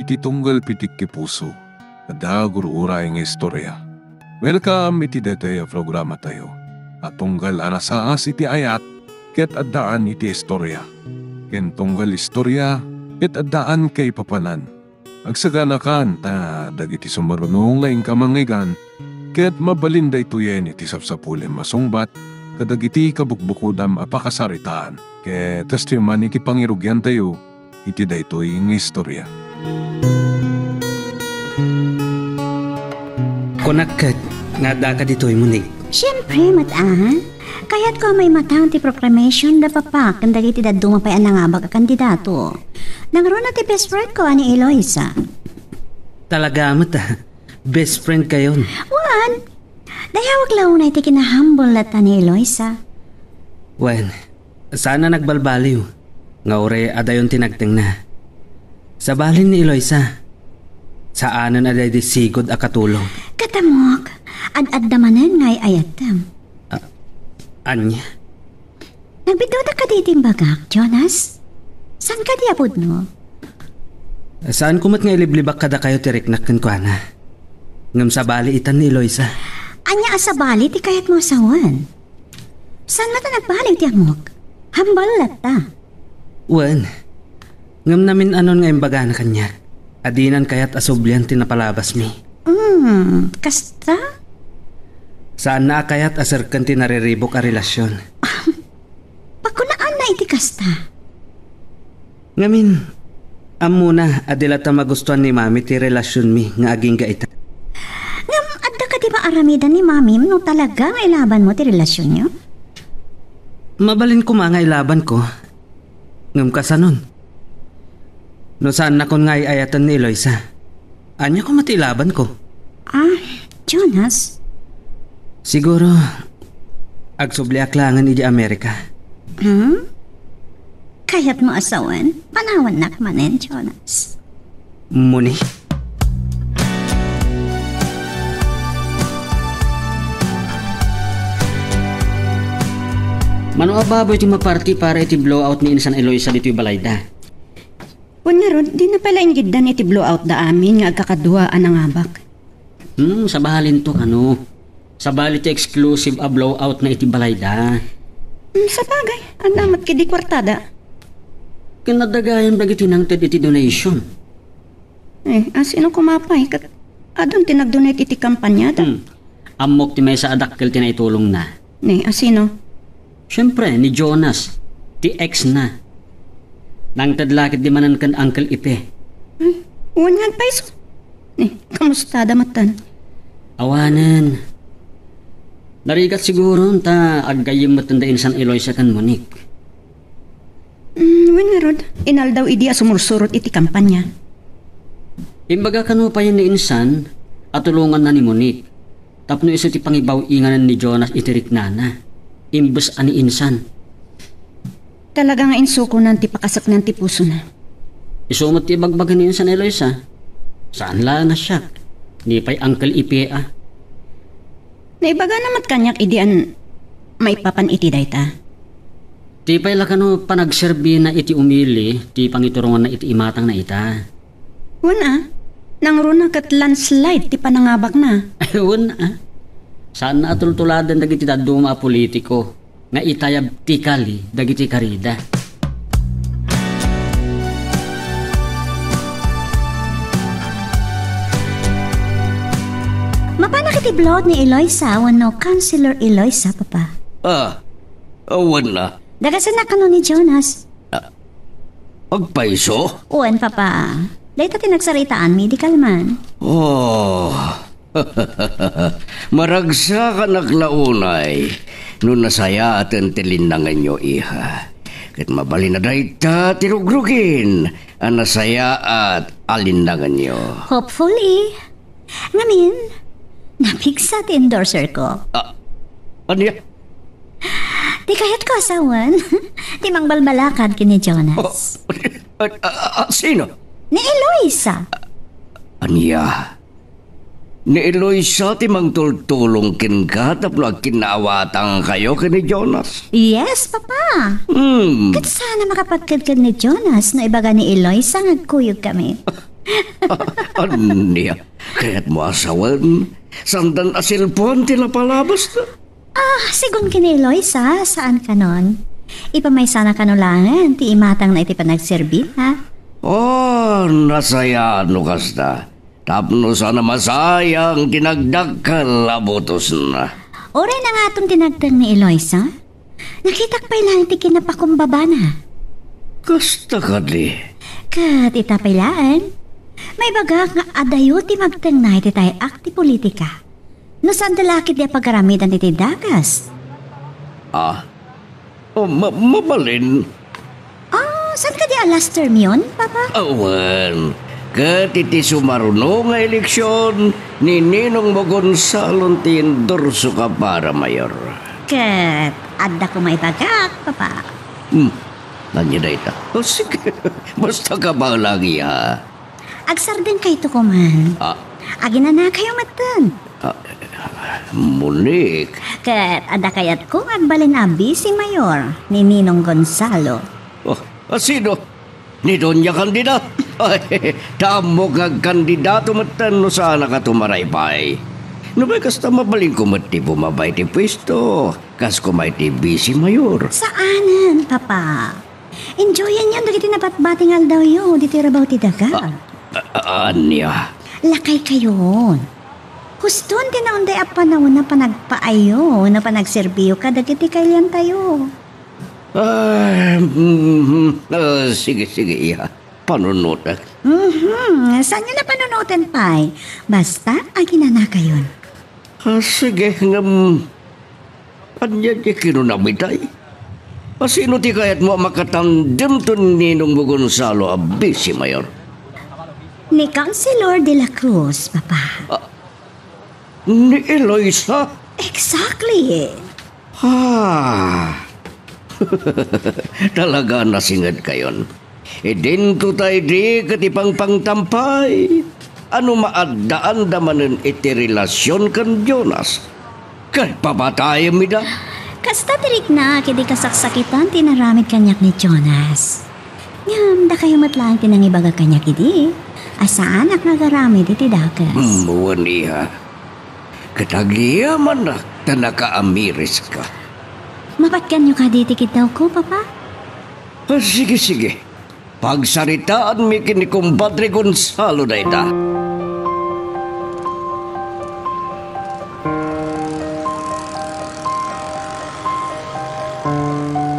iti tunggal pitik ki puso. Ada gurura yung istorya. Welcome iti detaya programa tayo. At tunggal anasaas iti ayat, ket addaan iti istorya. Ken tunggal istorya, ket addaan kay papanan. Agsaganakan ta dagiti sumarunong laing kamangigan, ket mabalinda ituyen iti sapsapulen masungbat, kadagiti kabukbukudam apakasaritaan. Ket testiman iti pangirugyan tayo, iti daytoy ng istorya. Kunakkat, nga da ka dito'y munig. Siyempre, mataan. Kaya't ko may matang ti proclamation da papak ang dagiti daduma pa ang nangabag a kandidato. Nagro na ti best friend ko ani Eloisa. Talaga mata, best friend kayon. Wan, dayawag launay ti kinahambol na ta ni Eloisa. Wen, sana nagbalbaliw. Nga ore adayon tinagting na. Sa balin ni Eloisa, saanan aday di sigod a katulong. Katamok, ad-ad damanan ngay ayatam. Anya? Nagbitaw na ka ditim bagak, Jonas? San ka diapod mo? Saan kumat nga iliblibak kada kayo tiriknak kan kwa na? Ngam sa bali itan ni Eloisa. Anya asa bali ti kayat mo asawan? San mata nagbaliw ti amok? Hambal lata. Wen, ngam namin anon nga imbaga na kanya. Adinan kayat asublian tinapalabas mi. Kasta? Saan na kayat asarkan tinariribok a relasyon? Pagkunaan na iti kasta. Ngamin, amuna adila ta magustuhan ni mami ti relasyon mi nga aging gaita. Ngam, adda ka di ba aramidan ni mami no talaga nga ilaban mo ti relasyon nyo? Mabalin ko mga ilaban ko. Ngam kasanon. No saan na kon nga ayatan ni Eloisa? Anya ko matilaban ko? Jonas? Siguro, agsubli aklangan iji Amerika. Kaya't mo asawan? Panawan na kamanin, Jonas. Muni? Mano ababoy ti maparti para iti blowout ni Insan Eloisa dito'y balayda? Wala ron, di na pala inggidan iti blowout da amin nga agkakaduaan ang abak. Sa bahalin to kano. Sa bali ti exclusive a blowout na iti balayda. Sa bagay, ang damat kidi kwartada. Kinadagayan dagiti nang iti donation. Asino kumapay? Adon tinag-donate iti kampanyada. Amok ti may sa adakkel tinaitulong na. Asino? Siyempre, ni Jonas. Ti ex na. Nang tadlakit di manan kan Uncle Ipe. 100 peso. Kamusta damatan? Awanan. Narigat siguro ta aggayim matandain San Eloisa kan Monique. Winarod, inal daw idi sumursurot iti kampanya. Imbaga kanu pa yun ni Insan at tulungan na ni Monique. Tapno iso ti pangibaw inganan ni Jonas itirik nana. Imbes ani Insan. Talaga nga insuko nan ti pakasak nan ti puso na. Isumot ti bagbagan ni Insan Eloisa. Saan la na siya? Ni pa'y Uncle Ipe Naibaga namat kanyak idian may papan iti dayta. Ti pa'y lakano panagserbi na iti umili, ti pangiturungan na iti imatang na ita. Wana, nang runa kat landslide ti panangabak na. Wana, saan na atultuladan dagiti daduma politiko nga itayab tikali dagiti karida. Mapanak iti blog ni Eloisa wano Councilor Eloisa, papa. Awan na. Dagasan na kano ni Jonas. Agpaiso? Uwan, papa. Dahito tinagsaritaan, medical man. Maragsa ka naklaunay. Nung nasaya at antilinangan nyo, iha. Kat mabali na dahita tirugrugin. Ang nasaya at alinangan nyo. Hopefully. Ngamin, napigsa ti endorser ko. Ano yan? Di kahit ko asawan. Di mang balbalakad kini Jonas. Sino? Ni Eloisa. Anya? Ni Eloisa ti mangtultulong kin ka tapno kinaawatang kayo kini Jonas? Yes, papa. Kat sana makapagkad ni Jonas na ibaga ni Eloisa ngagkuyog kami. Anya, kaya't mo asawan. Sandan asilpon tila palabas na. Sigun kini Eloisa, saan ka nun? Ipamay sana kanulangan, ti imatang na iti panagserbi, ha? Nasaya no kasta. Tapno sana masayang tinagdakal abutos na. Oray na nga itong tinagtang ni Eloisa. Nakitak pa'y lang ti kinapakumbaba na. Kasta ka di. Kat itapailaan. May baga nga adayo ti magtang na iti tayo akti politika. No saan dalakit di pagkaramidan iti dagas? Mabalin. Saan ka di alas term yun, Papa? Awan. Katiti sumaruno nga eleksyon ni Ninong mo Gonzalo ti endorso ka para mayor. Kat, adda ko may bagak, Papa. Nandiyan na ita. Sige. Basta ka ba lagi ha? Agsar din kayo to kuman. Agina na kayo matan. Munik. Kat, adda kayat ko agbalin abi si Mayor ni Ninong Gonzalo. Sino? Ni Doña Candida? Ay, tamo kag kandidato matan no sana ka tumaraypay. No ba kasta mabaling ko mati bumabay ti pwesto. Kas kumay ti bisi mayor. Saanan, Papa? Enjoyan yan, dagiti napatbating aldaw yun, diti rabaw ti daga. Anya? Lakay kayo. Huston din na unday panahon na panagpaayo, na panagserbiyo ka, dagiti kailan tayo. Sige, iya. Panunutak. Saan nyo na panunutan, Pai? Basta, agina na kayo. Sige, anya di kinunamitay. Sino ti kayat mo makatandem to Ninong mo Gonzalo abi si Mayor? Ni Councilor de la Cruz, Papa. Ni Eloisa? Exactly. Talaga nasingad kayon. Din ko tayo di katipang pangtampay. Ano maadaan damanin iti relasyon kan Jonas? Kay papatayan mi da? Kasta tirik na, kidi kasaksakitan, tinaramid kanyak ni Jonas. Ngam, da kayo matlang tinangibaga kanyak idi. Asaan ak nagaramid iti dagas? Buwaniha. Katagiyaman na, tanaka-amiris ka. Mapatkan nyo ka ditikit daw ko, Papa? Sige. Pagsaritaan mi kini Kumpadre Gonzalo na ita.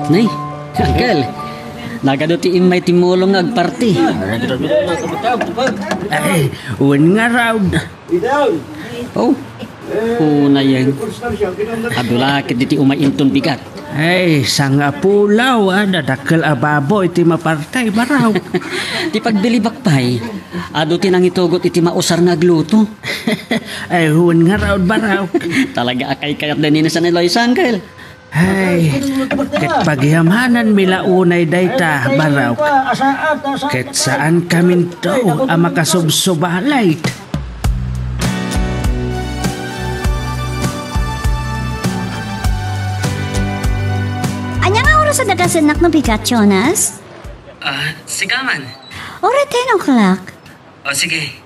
Nay, Uncle, nagadutiin may timulong agparti. Ay, uwan nga raw. Una yan. Adulakit diti umainton bigat. Ay, sanga pulaw, dadakal ababo iti mapartay, baraw. Di pagbilibak pa'y, adutin ang itugot iti mausar nga gluto. Ay, uwan nga raw, baraw. Talaga akay kayat din sa Eloisa, Uncle. Ay, ket pagyamanan mila unay dayta, baraw. Ket saan kamin daw ang makasubsubalay. Sa dagasanak no bigat, Jonas? Sigaman. Ora 10 o'clock. O sige.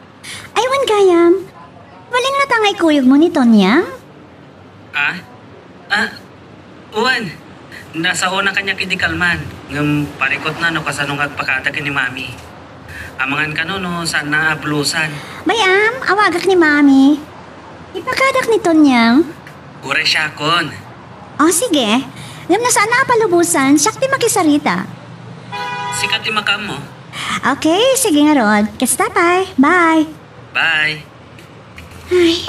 Aywan gayam. Waling natangay kuyog mo ni Tonyang? Uwan. Nasa una kanya kindikalman. Ngam parikot na no kasanong agpakadag ni Mami. Amangan ka no saan na ablusan. Bayam, awagak ni Mami. Ipakadak ni Tonyang? Ure siya kon. Sige. Ngam na saan na palubusan, siyak ti makisarita. Sikat ti makam mo. Okay, sige nga Rod. Kasta pa. Bye. Bye. Ay,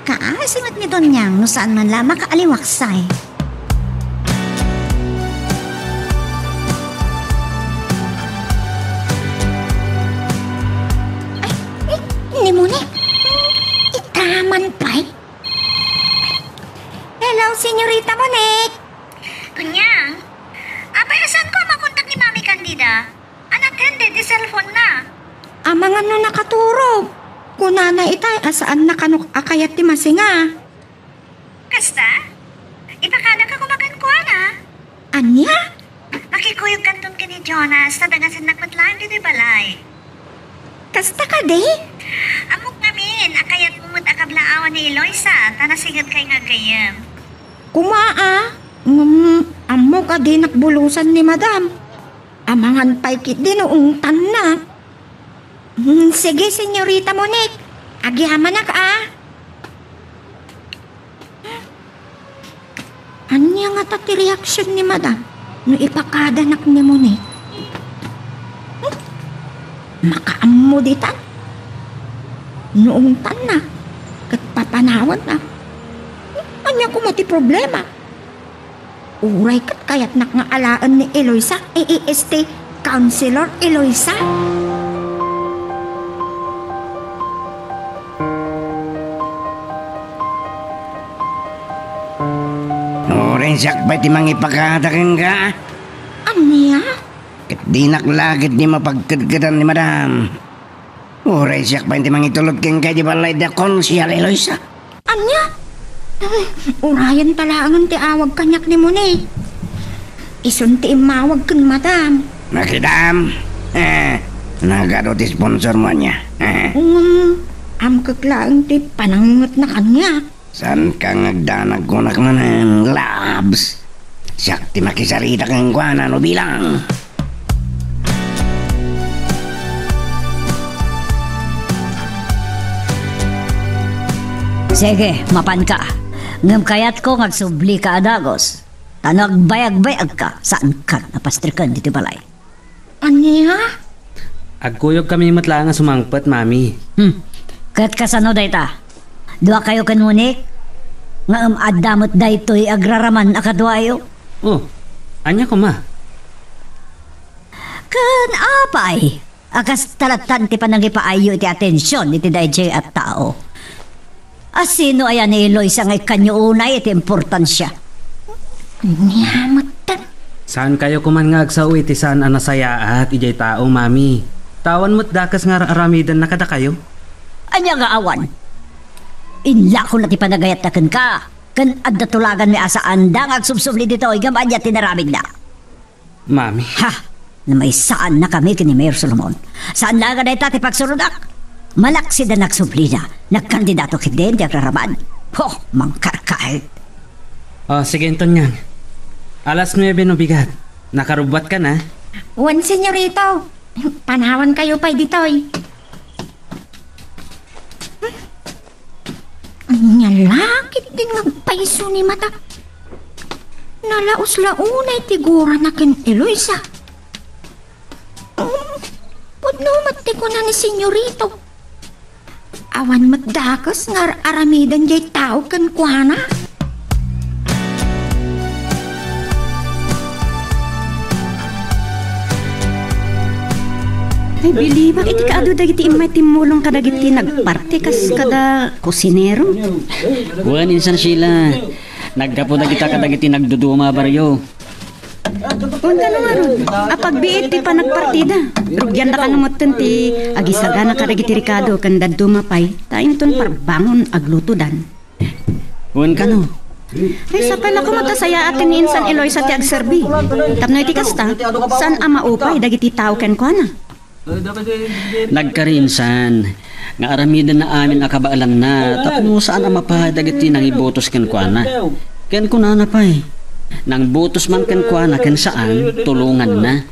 kaasingot ni Tonyang no saan man lamang kaaliwaksay. Ay, hindi mo ni. Itaman pa. Hello, Senyorita Monique. Tonyang, apay saan ko makontak ni Mami Candida? Unattended di cellphone na. Amang ano nakaturo. Kunana itay asaan nakanok akayat ti masinga. Kasta? Ipakada ka kumakan ko na. Anya? Makikuyog kanton ka ni Jonas na dangasan nakmatlaan dito balay. Kasta ka, di? Amok namin, akayat mumut akablaawan ni Eloisa, tanasigad kay nga gayam. Kumaa. Amo ka di nakbulusan ni madam. Amangan paikit din noong tanak. Sige, senyorita Monique. Agyaman na ka, Anya nga tati reaksyon ni madam no ipakadanak ni Monique? Makaammo di tan. Noong tanak, kat papanawan na. Anya ko mati problema. Uray kat kayat nak nga alaan ni Eloisa, AAST Counselor Eloisa. Orensak ba ti mangipakatakin ka? Anya? Kat di naklagit ni mapagkadkadan ni madam. Orensak ba ti mangitulog keng ka di balay da konsyal Eloisa? Anya? Urayan talangan ti awag kanyak ni Monique. Isun ti imawag kan madam. Nakidam? Nagado ti sponsor mo niya. Am kaklaan ti panangat na kanya. San ka ngagdanag ko na kamanan, labs? Siyak ti makisarita kang kuana no bilang. Sige, mapan ka. Ngam kayat ko ngagsubli ka adagos. Tanag bayag-bayag ka saan ka napastrikan dito balay. Anya? Agkuyog kami matla nga sumangpet, mami. Kat kasano dayta? Dua kayo kan Monique? Nga adamot daytoy agraraman akadwayo? Oh, anya ko ma? Kan apay? Akas talatan ti panangipaayo iti atensyon iti dayjay at tao. Asino ayan ni Eloisa ngay kanyo unay iti importansya? Niyamat tan. Saan kayo kuman nga agsaw iti saan anasaya at ijay tao, mami? Tawan mo't dakas nga aramidan na kada kayo? Anya nga awan? Inla ko na ti panagayat na ka. Kan adda tulagan mi asa anda nga agsubsubli dito igam anya tinaramig na. Mami. Ha! Na may saan na kami kini Mayor Solomon. Saan na ganay tati pagsurudak? Malaksi na nagsubli na. Nagkandidato kidin di agraraman. Ho! Mangkarkahit. Oh, sige Anton yan. Alas 9 no bigat. Nakarubat ka na. Wan senyorito. Panawan kayo pa'y ditoy. Anya lakit din ngagpaiso ni mata. Nalaos-launay tigura na ken Eloisa. Pudno mati ko na ni senyorito. Awan matdakas nga aramidan jay tao ken kuana. Ay, bilibak iti kaado dagiti imay timulong kadagiti nagparte kas kada kusinero. Buwan insan Sheila. Naggapo na kita kadagiti nagduduma baryo. Huwag ka nga ron. Apag biit ti pa nagpartida. Rugyan na ka namutin ti agisaga na kadagiti Ricardo kan dadumapay. Tayo ton parbangon aglutudan. Buwan ka no. Ay, sa pala ko matasaya atin ni insan Eloisa ti agserbi. Tapno iti kasta, saan ama upay dagiti tao ken ko na? Nagkarinsan. Nga aramidan na amin akabaalan na. Tapno saan ang mapadagiti nang ibotos ken kuana. Ken kunana pa eh. Nang butos man ken kuana ken saan tulungan na.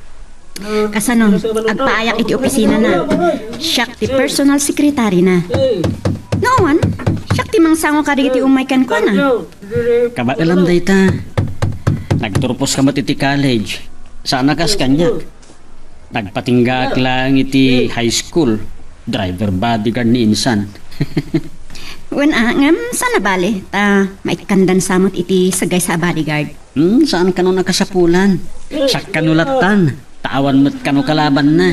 Kasanon, agpaayak iti opisina na. Siyak ti personal secretary na. Noon, siyak ti mangsango kadagiti umay ken ko na. Kabaalam dayta. Nagturpos ka iti college. Sana kas kanyak. Nagpatinggak lang iti high school. Driver bodyguard ni insan. Wen ngam sana bali ta maikandan samot iti sagay sa bodyguard. Saan ka no nakasapulan? Sak kanulatan. Tawan mo't kano kalaban na.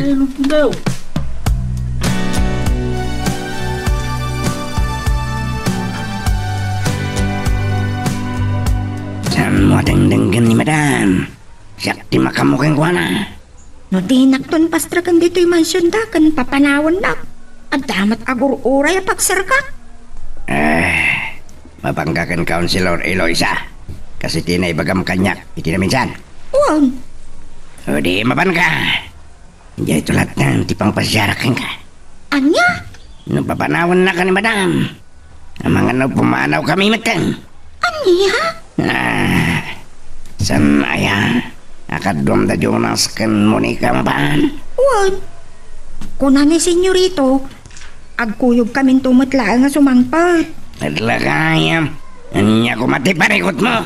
Saan mo dengdenggan ni madam? Siyak ti makamukeng kuana. No dinak ton pastrakan dito'y mansyon da kan papanawan na. At damat agur-uray a pagsarkak. Mapanggakan Counselor Eloisa. Kasi tinay bagam kanyak, iti na minsan. Wow. O di mapan ka. Hindi ito lahat ng tipang pasyarakan ka. Anya? No papanawan na ka ni madam. Ang mga no pumanaw kami matang. Anya? San aya? Akadom da Jonas kan Monica mabaan. Wan. Kuna ni senyorito, agkuyog kaming tumatla nga sumangpat. Nadlagayam. Anya ko mati parikot mo.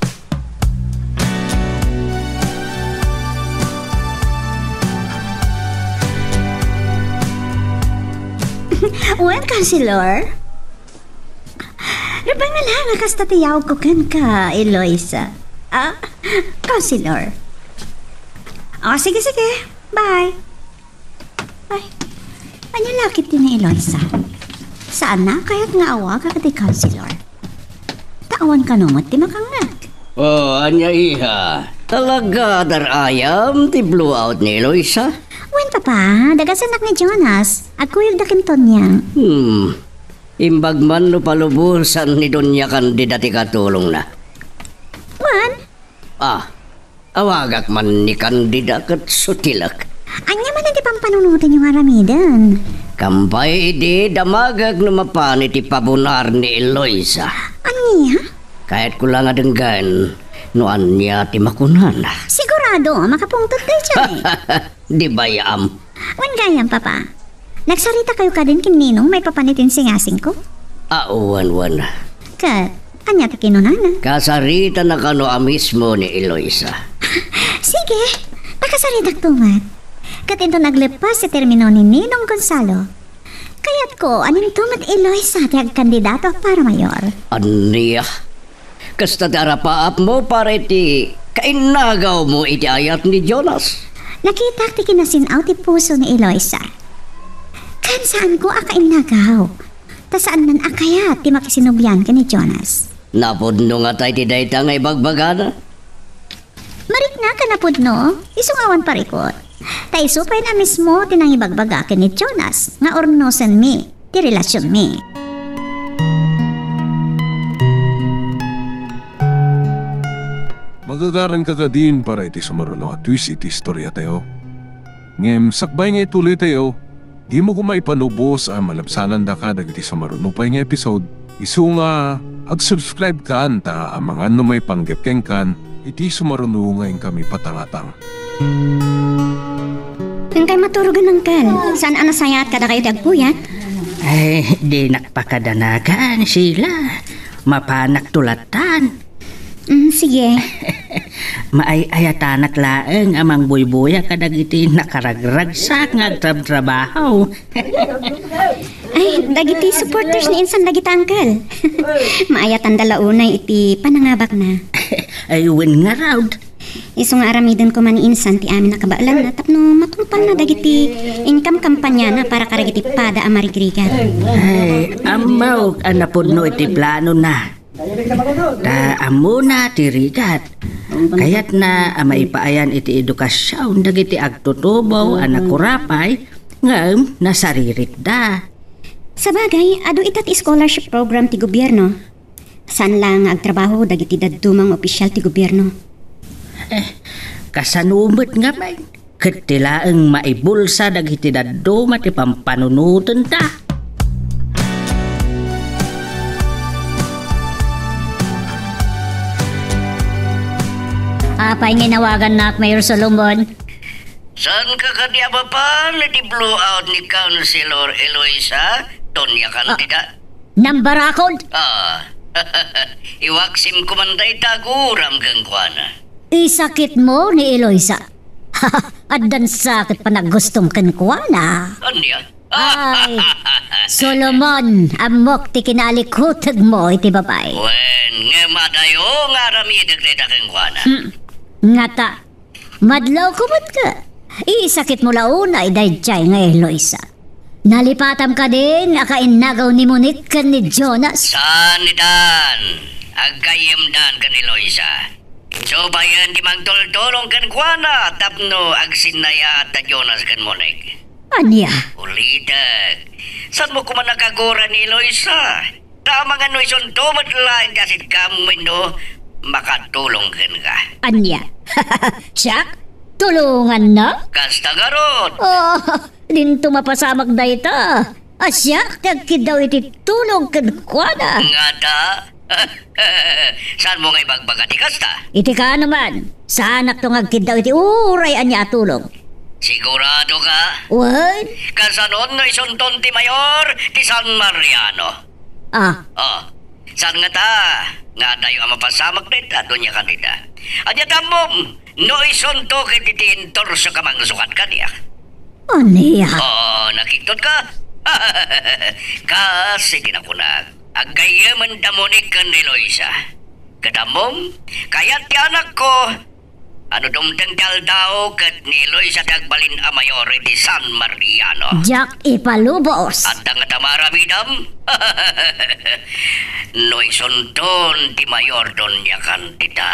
Well, Councilor. Rabang na lang akas tatiyaw ko kan ka, Eloisa. Councilor. Sige. Bye. Bye. Ano lakit din ni Eloisa? Saan na? Kaya't nga awa ka kati, Councilor. Tawan ka numot, di makangnak. Anya iha. Talaga darayam ti blowout ni Eloisa. Wen, Papa, dagasanak ni Jonas. Agkuyog da kinton niya. Imbag man no palubusan ni Donya Candida ti katulong na. Wan? Awagak man ni Candida kat sutilak. Anya man hindi pang panunutin yung aramidan. Kampay di damagag na mapani ti pabunar ni Eloisa. Anya? Kahit ko lang adenggan, no anya ti makunan. Sigurado, makapungtot kayo dyan eh. Di ba yam? Wan gayam, Papa. Nagsarita kayo ka din kininong may papanitin singasing ko? Wan. Kat, anya ta kinunana? Kasarita na kano mismo ni Eloisa. Sige, pakasaritak tumat. Kat ito naglepas si termino ni Ninong Gonzalo. Kaya't ko, aning tumat Eloisa ti kandidato para mayor. Aniya? Kasta darapaap mo para iti kainagaw mo iti ayat ni Jonas. Nakita ti kinasinaw ti puso ni Eloisa. Kan saan ko akainagaw? Ta saan nan akayat ti makisinubyan ka ni Jonas? Napudno nga tayo ti dayta nga ibagbagana. Marik nga ka napudno, isungawan parikot. Ta isupay na mismo tinang ibagbaga ka ni Jonas nga ornosan mi, ti relasyon mi. Magagaran ka din para iti sumaruno at twist iti istorya tayo. Ngem sakbay nga ituloy tayo, di mo kumaipanubos ang malabsanan da ka dagiti sumaruno pa nga episode. Isu nga, ag-subscribe ka anta ang mga may panggepkeng kan, iti sumaruno ngayon kami patangatang. Kung kay maturugan ng kal, saan anasayat kada kayo dagpuyat? Ay, di nakpakadanagan sila. Mapanak tulatan. Sige. Maayayatanak laeng amang buybuya kadagiti nakaragragsak nga trabaho. Ay, dagiti supporters ni insan dagiti angkel. Maayatan dalaunay iti panangabak na. Ay, win nga raw. Iso nga aramidon ko man insan ti amin nakabaalan na tapno matungpal na dagiti income kampanya na para karagiti pada amarigrigan. Ay, amaw anapudno iti plano na. Ta amo na tirigat. Kayat na maipaayan iti edukasyon dagiti agtutubaw anak kurapay ngem nasaririt da. Sa bagay, ado itat scholarship program ti gobyerno. San lang agtrabaho dagiti daddumang opisyal ti gobyerno. Kasanumot nga may katilaang maibulsa dagiti dadduma ti pampanunutan ta. Apay nginawagan na Mayor Solomon. Saan ka kadiaba pa na blowout ni Councilor Eloisa, Donya Candida? Nambarakod? Iwaksim ko man tayo taguram kang kuana. Isakit mo ni Eloisa. Addan sakit pa nagustong kankwana. Anya? Ay, Solomon, amok ti kinalikutag mo iti babay. Wen, nga madayo nga ramidag na kang kuana. Ngata, madlaw kumot ka. Isakit mo launa idayjay nga Eloisa. Nalipatam ka din, akainagaw ni Monique kan ni Jonas. Saan ni Dan? Agkayem Dan kan ni Eloisa. So bayan di magtultulong kan kuana, tapno agsinaya at Jonas kan Monique. Anya? Ulidag, saan mo kuman nakagura ni Eloisa? Tama nga no ison tumat lain kasi kamoy no, makatulong kan ka. Anya? Siyak? Tulungan na? Kasta garot. Oh, din tumapasamak da ita. Asya, tagkid daw iti tulong kan kuana. Nga ta? Saan mo nga ibagbaga di kasta? Iti ka naman. Sa anak to ngagkid daw iti uray anya atulong. Sigurado ka? Wan? Kasanon na isunton ti Mayor ti San Mariano. Ah, Oh, saan nga ta? Nga tayo ang mapasamak nita, dunya kanita. Anya tamom, no isunto kiti tintor sa kamang sukat kaniya. aniya. Oh, nakiktot ka? Kasi kinakunag. Agayaman damonik ka ni Loisa. Kadamom, kaya't ti anak ko. Ano dumdangdal daw kat ni Loisa dagbalin a mayor di San Mariano. Jack ipalubos. At ang tamara midam? No isunton ti mayor don niya kantita.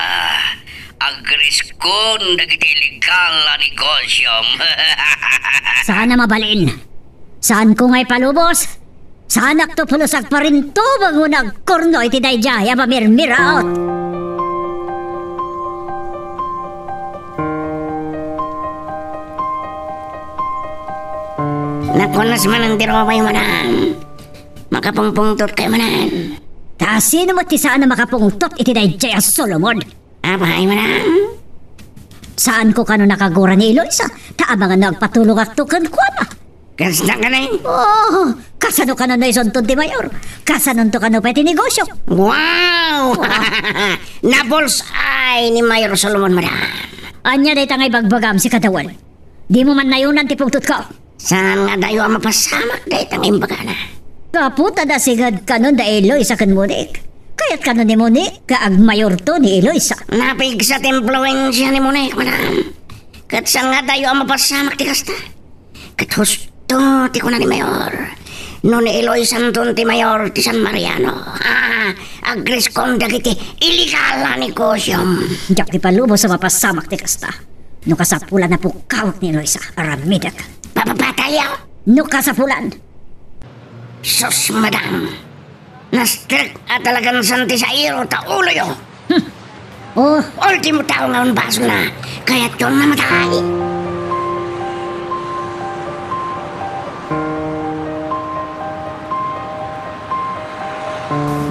Agriskon dagiti legal na negosyom. Sana mabalin. Saan ko nga'y palubos? Sanak to pulusag pa rin to bangunag korno iti dayjaya pamirmiraot. Nakunas man ang diroway manan. Makapungpungtot kayo manan. Ta sino mo ti saan na makapungtot iti dayjaya Solomon? Abay manan. Saan ko kano nakagura ni Eloisa? Taabangan nagpatulong at tukan ko na. Kasta ka na Oh, kasano ka na na isunton ti Mayor? Kasano to ka na pa iti negosyo? Wow! Na-bullseye ni Mayor Solomon manan. Anya day tangay bagbagam si Katawan. Di mo man nayunan ti pungtot ko. Saan nga dayo ang mapasamak dahi tang imbaga na? Kaputa da sigad kanon da Eloisa kan Monik. Kaya't kanon ni Monik kaag Mayor to ni Eloisa. Napig sa templuensya ni Monek manan. Kat saan nga dayo ang mapasamak ti kasta? Kat husto ti ko na ni Mayor. No ni Eloisa ton ti Mayor ti San Mariano. Agris kong dagiti illegal na negosyom. Diyak ti palubo sa mapasamak ti kasta. No kasapulan na po kawak ni Eloisa. Aramidak. Papapatayaw. No kasapulan. Sus, madam. Na-strict at talagang santi sa iro ta ulo yo. Oh, Ultimo tao nga baso na. Kaya't yun namatay.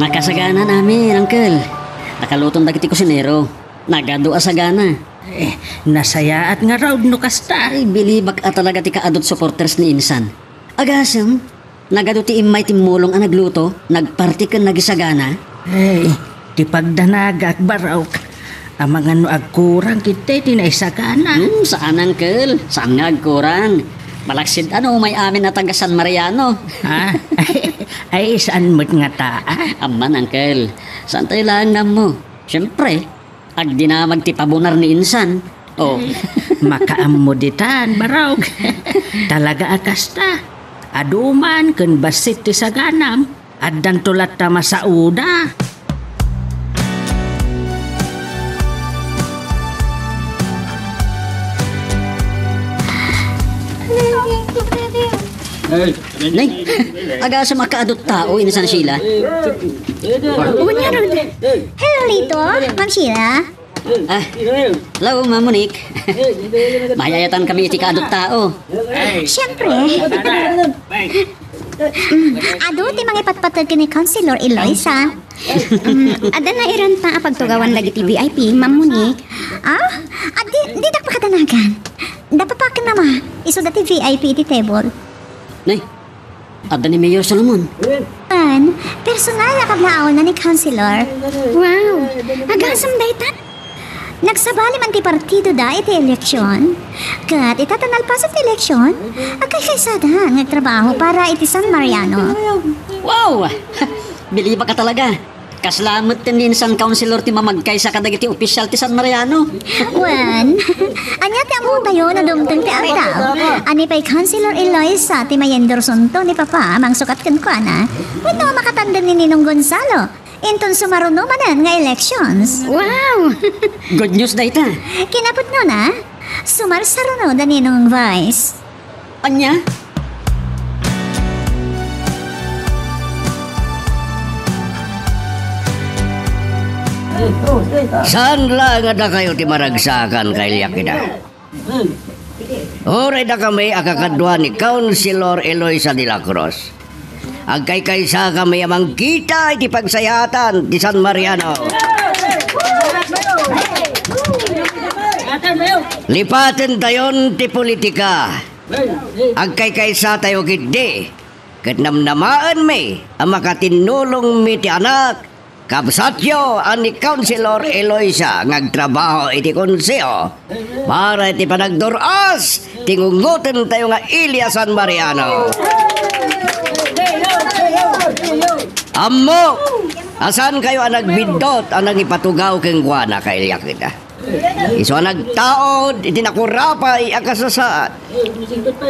Nakasagana namin, Uncle. Nakalutong dagiti kusinero. Nagado asagana. Nasayaat nga raw no kasta. Ay, bilibak at talaga ti kaadot supporters ni Insan. Agasam, nagado ti imay timulong ang nagluto, nagparty kan nagisagana. Ay, ti pagdanagak baraw. Ang mga no agkurang kita tinaisagana. Saan, Uncle? Saan nga agkurang? Malaksid ano may amin na taga San Mariano. Ha? Ay, saan mo't nga taa? Aman, Uncle. Saan tayo lang mo? Siyempre, ag dinamag ti pabunar ni Insan. Oh, Makaamuditan baraw. Talaga akasta. Aduman kun basit ti saganam. Addan tulat ta masauda. Nay, aga sa makaadot tao, Insan Sheila. Hello, Lito. Ma'am Sheila. Ah, hello, Ma'am Monique. Mayayatan kami iti kaadot tao. Siyempre. Ado, ti mga ipatpatag ka ni Councilor Eloisa. Ada na iranta pagtugawan lagi ti VIP, Ma'am Monique. Di nakpakatanagan. Dapat pa ka naman. Iso dati VIP iti table. Nay, ada ni Mayor Solomon. An, personal na kablaon na ni Councilor. Wow, agasam daytan. Nagsabali man ti partido da iti eleksyon. Kat itatanal pa sa ti eleksyon, agkay kaysada nagtrabaho para iti San Mariano. Wow! Biliba ka talaga. Kaslamat tin Insan Councilor ti mamagkay sa kadagiti opisyal ti San Mariano. Wan, anya ti amo tayo na dumteng ti ataw. Ani pa'y Councilor Eloisa ti mayendorson to ni Papa mangsukat kan kwa na. Wano makatanda ni Ninong Gonzalo. Inton sumaruno manan nga elections. Wow! Good news dayta. Kinapot no na, sumarsaruno da Ninong Vice. Anya? Saan lang ada kayo ti maragsakan kay Liakida? Oray na kami akakadwa ni Councilor Eloisa de la Cruz. Agkay kaysa kami amang kita iti pagsayatan ti San Mariano. Lipaten tayon ti politika. Agkay kaysa tayo gidi. Ket namnamaan mi ang makatinulong mi ti anak. Kabsatyo ani Councilor Eloisa ngagtrabaho iti konseho para iti panagduras tingungutan tayo nga Ilya San Mariano. Ammo, asan kayo ang nagbidot ang nagipatugaw keng guana kay Ilya kita? Iso ang nagtaod iti nakurapay ang kasasaad.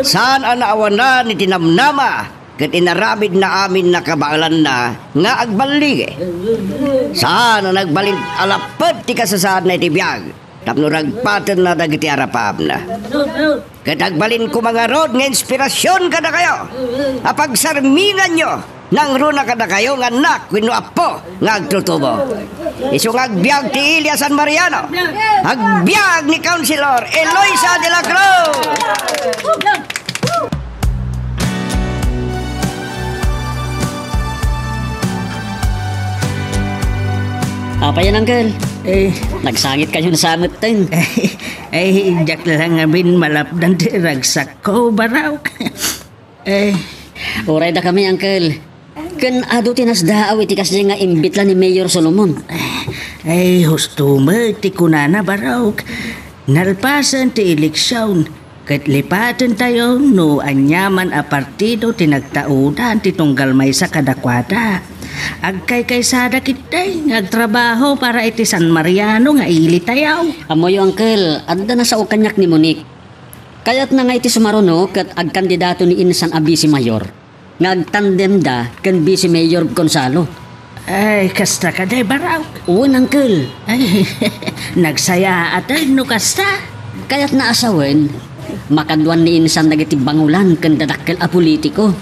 Saan ang naawanan iti namnama ket inaramid na amin nakabaalan na nga agbalige. Saan ang nagbalin alapad ti kasasaad na iti biyag tapno ragpaten na dagiti arapam na. Ket agbalin ko mga rod nga inspirasyon kada kayo. Apagsarmingan nyo nang runa kada kayo nga anak wenno apo nga agtutubo. Isu nga agbiag ti Ilya San Mariano. Agbiag ni Councilor Eloisa de la Cruz. Apa yan, Uncle? Nagsangit kayo na samot din. Jak lang amin malapdan ti ragsak ko, baraw. Uray da kami, Uncle. Kan ado tinasdaaw iti kasi nga imbitla ni Mayor Solomon. Husto mo, ti kunana, baraw. Nalpasan ti eleksyon. Kat lipatan tayo no anyaman a partido tinagtaudan ti tunggal may sa kadakwada. Agkay kaysada kitay nagtrabaho para iti San Mariano nga ili tayaw. Amoy, Uncle, adda na sa ukanyak ni Monique. Kaya't na nga iti sumaruno kat agkandidato ni Insan a Vice Mayor. Ngagtandem da kan Vice Mayor Gonzalo. Kasta ka day baraw. Uwan, Uncle. Nagsaya atay no kasta. Kaya't naasawen, makaduan ni Insan dagiti bangulan kan dadakkel a politiko.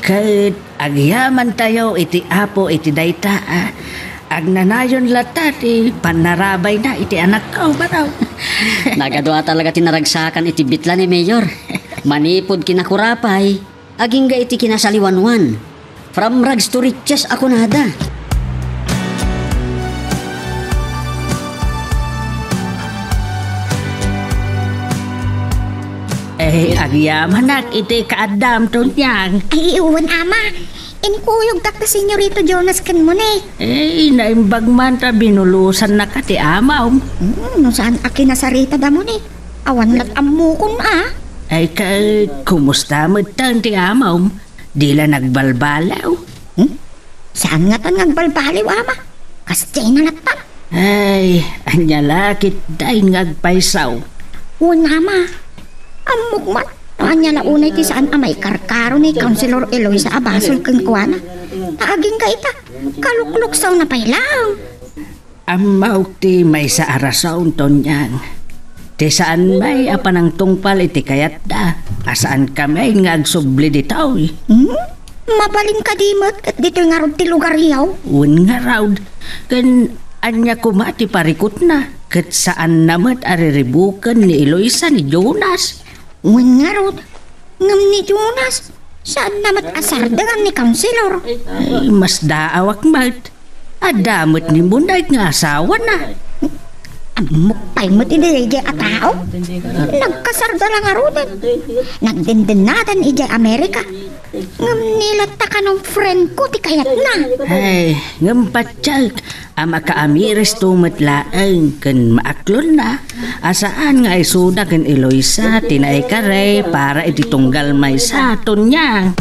Kahit agyaman tayo iti apo iti dayta agnanayon lata ti panarabay na iti anak ko baraw. Nagadwa talaga tinaragsakan iti bitla ni Mayor. Manipod kinakurapay, aging ga iti kinasaliwanwan. From rags to riches ako nada. Agyaman nak iti kaadam to niyang. Ay, iwan ama. Inikuyog tak na Senyorito Jonas kan mo ni. Naimbag man ta binulusan na ka ti amaw. No saan akin nasarita da mo ni? Awan lat amukon Kumusta mo tan ti amaw? Dila nagbalbalaw. Saan nga tan ngagbalbaliw ama? Kastay na latan. Anyalakit day ngagpaisaw. Uwan ama. Amukmat. Anya na unay ti saan amay karkaro ni Councilor Eloisa Abasol kang kuwana. Taaging ka ita. Kalukluksaw na pailaw. Amaw ti may sa arasaw to niyang. Ti saan may apanang tungpal iti kayat da. Asaan kami ngagsubli ditaw. Mabalin ka dimot kat dito nga rod ti lugar yaw. Un nga raw. Kan anya kumati parikot na. Kat saan namat ariribukan ni Eloisa ni Jonas. Un nga rod. Ngam ni Jonas. Saan namat asardagan ni Councilor? Mas daawak mat. Adamot ni Munay nga asawa na. Amukpay mo tinirigay a tao? Nagkasarda lang nga rod. Nagdindinatan ijay Amerika. Ngam nilata ka ng friend ko ti kayat na. Ngam patsak. Ama kaamiris tumatlaan kan maaklon na. Asaan nga isuda kan Eloisa tinay karay para ititunggal may saton niya.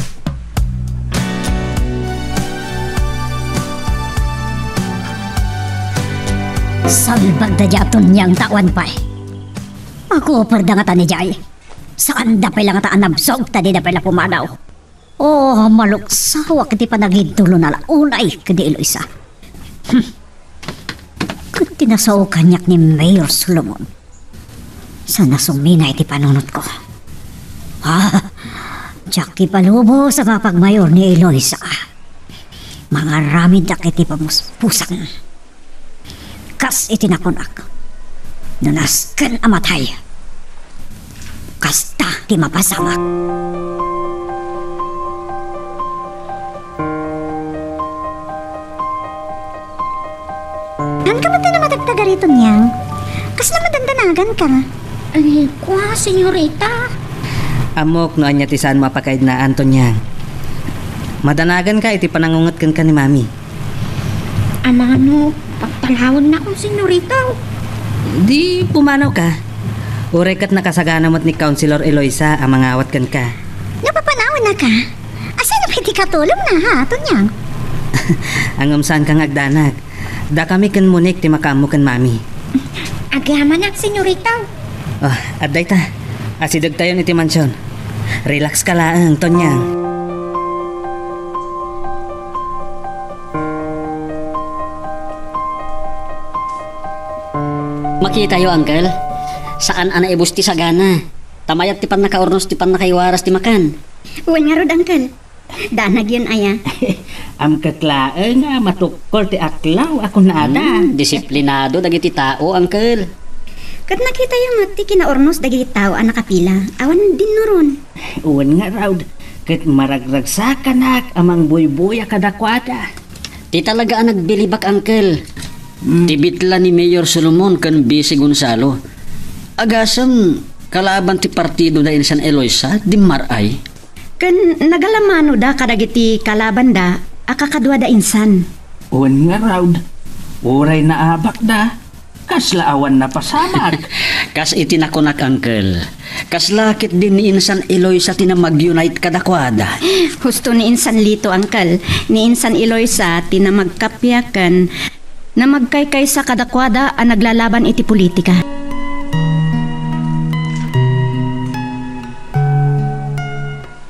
Salbag da jaton niyang tawan pa. Ako parda nga tani jay. Saan da pala nga taan nabsog tadi da pala pumanaw. Oh, maluksawa kiti panagidtulo na launay kadi Eloisa. Kuti nasaw kanyak ni Mayor Solomon. Sana sumina iti panunot ko. Jackie palubo sa mapagmayor ni Eloisa. Mga ramid dak iti pamuspusan. Kas iti nakunak. Nanaskan amatay. Kasta ti mapasamak. Tonyang. Kas naman dandanagan ka. Ay, kwa, senyorita. Amok no anya ti saan mapakaid na Antonyang. Madanagan ka iti panangungot ka ni mami. Amano, pagtalawon na kong senyorita. Di pumanaw ka. Uray kat nakasagana mo't ni Councilor Eloisa ang mangawat ka. Napapanawan na ka. Asa na pwede katulong na ha, Tonyang? Ang umsaan kang agdanag. Da kami kan munik ti makamu kan mami. Agaman na, senyorita. Oh, aday ta. Asidag tayo ni ti mansyon. Relax ka lang, Tonyang. Makita yo, Uncle. Saan ana ibus ti sagana? Tamayat ti pan nakaurnos ti pan nakaiwaras ti makan. Uwan nga rod, Uncle. Danag yun, aya. Am kaklaeng nga matukol ti aklaw ako naada. Disiplinado dagiti tao, Uncle. Kat nakita yung ti kinaornos dagi tao ang nakapila. Awan din nuron. Uwan nga raw. Kat maragragsakan nak amang buy-buya kadakwada. Ti talaga ang nagbilibak, Uncle. Tibitla ni Mayor Solomon kan Bisi Gonzalo. Agasam kalaban ti partido da Insan Eloisa di maray. Kan nagalamano da kadagiti kalaban da akakadwa da insan. Uwan nga raw. Uray na abak da. Kaslaawan na pasamak. Kas itinakunak, Uncle. Kaslakit din ni Insan Eloisa tinamag-unite kadakwada. Husto ni insan Lito, Uncle. Ni insan Eloisa tinamagkapyakan na magkaykay sa kadakwada ang naglalaban iti politika.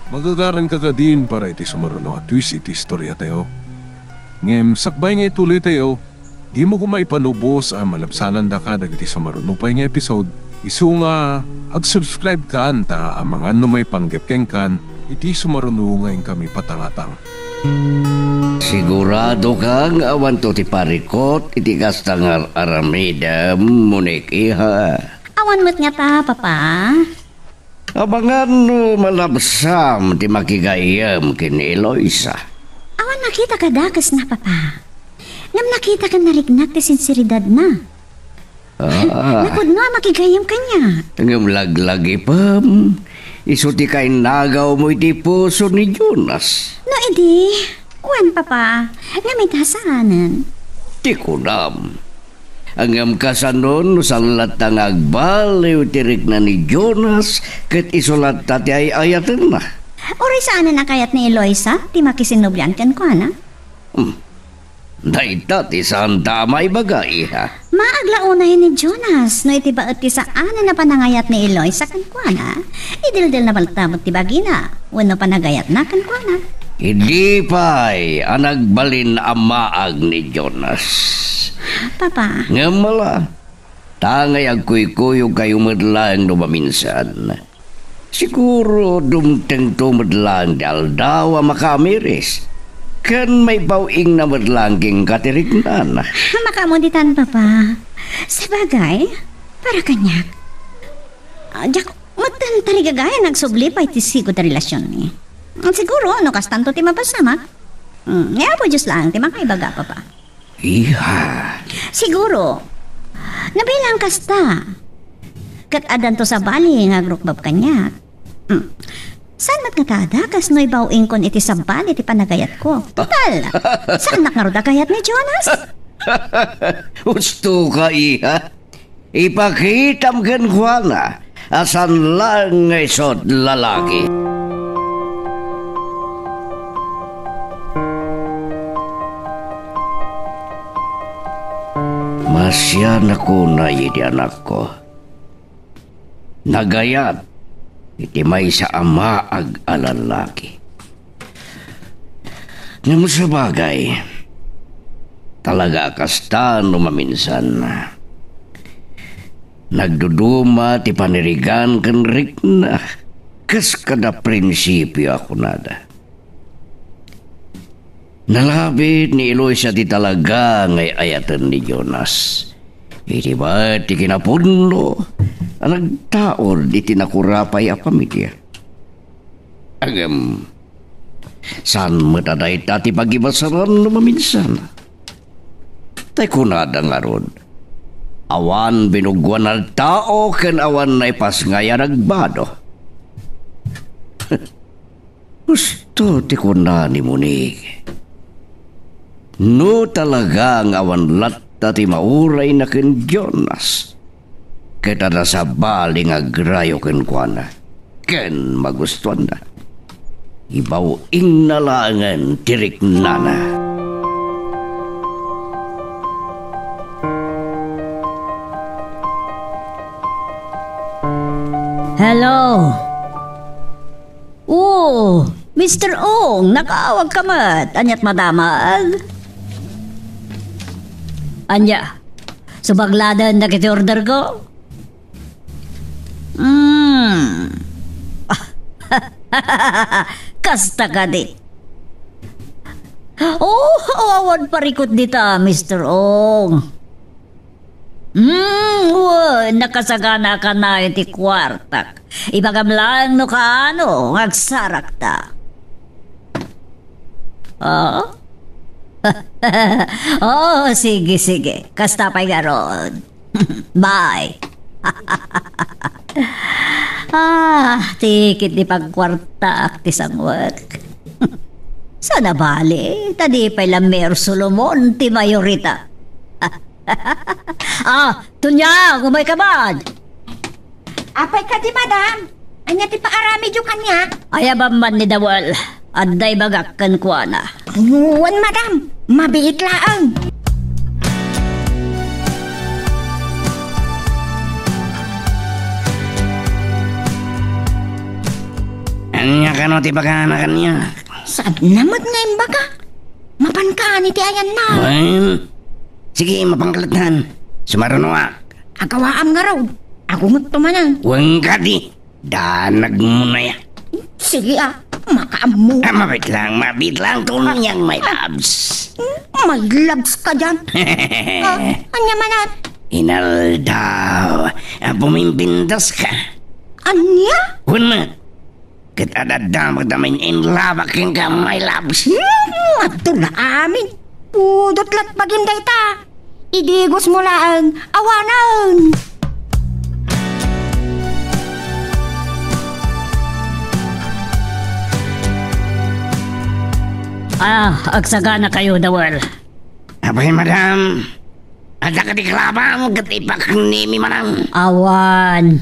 Magagaran ka ka din para iti sumaruno at twist iti istorya tayo. Ngem, sakbay nga ituloy tayo, di mo kumaipanubos ang malabsanan da ka dagiti sumaruno pa nga episode. Isu nga, ag-subscribe ka anta ang mga may panggepkeng kan, iti sumaruno ngayon kami patangatang. Sigurado kang awan to ti parikot iti kastangar aramida munik iha. Awan mo't nga ta, Papa. Abangan no malabsam ti makigayam kini Eloisa. Awan nakita ka dakas na, Papa. Ngam nakita ka narignak ti sinseridad na. Nakod no, makigayam kanya. Ngam laglagi pam. Isuti kay nagaw mo iti puso ni Jonas. No, edi. Uwan, Papa. Nga may dasanan. Ti kunam. Angam kasanon salat ang agbaliw tirik na ni Jonas ket isulat tati ay ayatan na. Oray saan na nakayat ni Eloisa? Ti makisinubyan kan ko, ana? Daita ti saan tamay bagay ha. Maaglaunay ni Jonas. No iti baot ti saan na panangayat ni Eloisa kan ko, ana? Idildil na baltabot ti bagina. Wano panagayat na kan ko, ana? Hindi pa'y ang nagbalin amaag ni Jonas. Papa. Ngamala, tangay agkuy-kuyo kayo madlang dumaminsan. Siguro dumteng tumadlang di aldawa makamiris. Kan may bawing na madlangking katirignan. Makamuditan, Papa. Sabagay, para kanyak. Diyak, matan tarigagaya nagsubli pa itisigo ta relasyon ni. Siguro, ano kas tanto ti mapasama? Nga po Diyos lang, ti makaibaga, Papa. Iha. Siguro, nabilang kasta. Kat adan to sa bali nga grukbab kanya. Saan mat nga tada kas no'y bawing kon iti sa bali ti panagayat ko? Total, saan nakarod agayat ni Jonas? Gusto ka iha? Ipakitam kan kuana asan lang ngay sot lalaki. Masyan ako na yidi anak ko. Nagayat, iti may sa ama ag alalaki. Ngayon sa bagay, talaga kasta no maminsan na. Nagduduma ti panirigan kan rik na. Kas kada prinsipyo ako nada. Nalabit ni Eloisa ti talaga ngay ayatan ni Jonas. Iti ba ti kinapunlo, ang nagtaol di tinakurapay a pamilya. Agam, saan mataday tati pagibasaran no maminsan? Tay kunada nga ron, Awan binugwan na tao ken awan na ipas ngaya nagbado. Gusto ti ko na ni Munig. No talaga ang awan latta ti mauray na ken Jonas. Kita na sa bali nga grayo ken kuana. Ken magustuhan na. Ibaw ing nalangan tirik nana. Hello? Oh, Mr. Ong, nakaawag ka mat. Anyat madamag? Anya, subagladan na kiti order ko? Kasta ka di. Oh, awan parikot dita, Mr. Ong. Nakasagana ka na iti kwartak. Ibagam lang no kaano, ngagsarak ta. Oh? Oh, sige. Kastapay garon. Bye. Tikit di pagkwartak ti sangwat. Sana bali, tadi pa Lamer Solomon ti mayorita. Tunya, gumay ka ba? Apay ka di, madam. Anya ti paarami jo kanya. Ayabam man ni Dawal. Aday bagak kan kuana. Nguwan, madam. Mabiit laang. Anya ka no ti paganakan niya? Saan namat ngayon baga? Mapan ka ni ti ayan na. Sige, mapangkalatan. Sumarunuak. Agawaam nga raw. Ako nga't tumanang. Huwag ka di. Danag mo na yan. Sige makaam mo. Mabit lang. Tunyang may labs. May labs ka dyan. Anya manat? Inal daw. Pumimpindas ka. Anya? Una. Kita dadamag namin in lavakin ka may labs. Ato na amin. Pudot lat paginday ta. Idigos mo lang awanan. Agsagana kayo, Dawal. Abay, madam. Ada ka di kalabang katipak ni mi manang. Awan.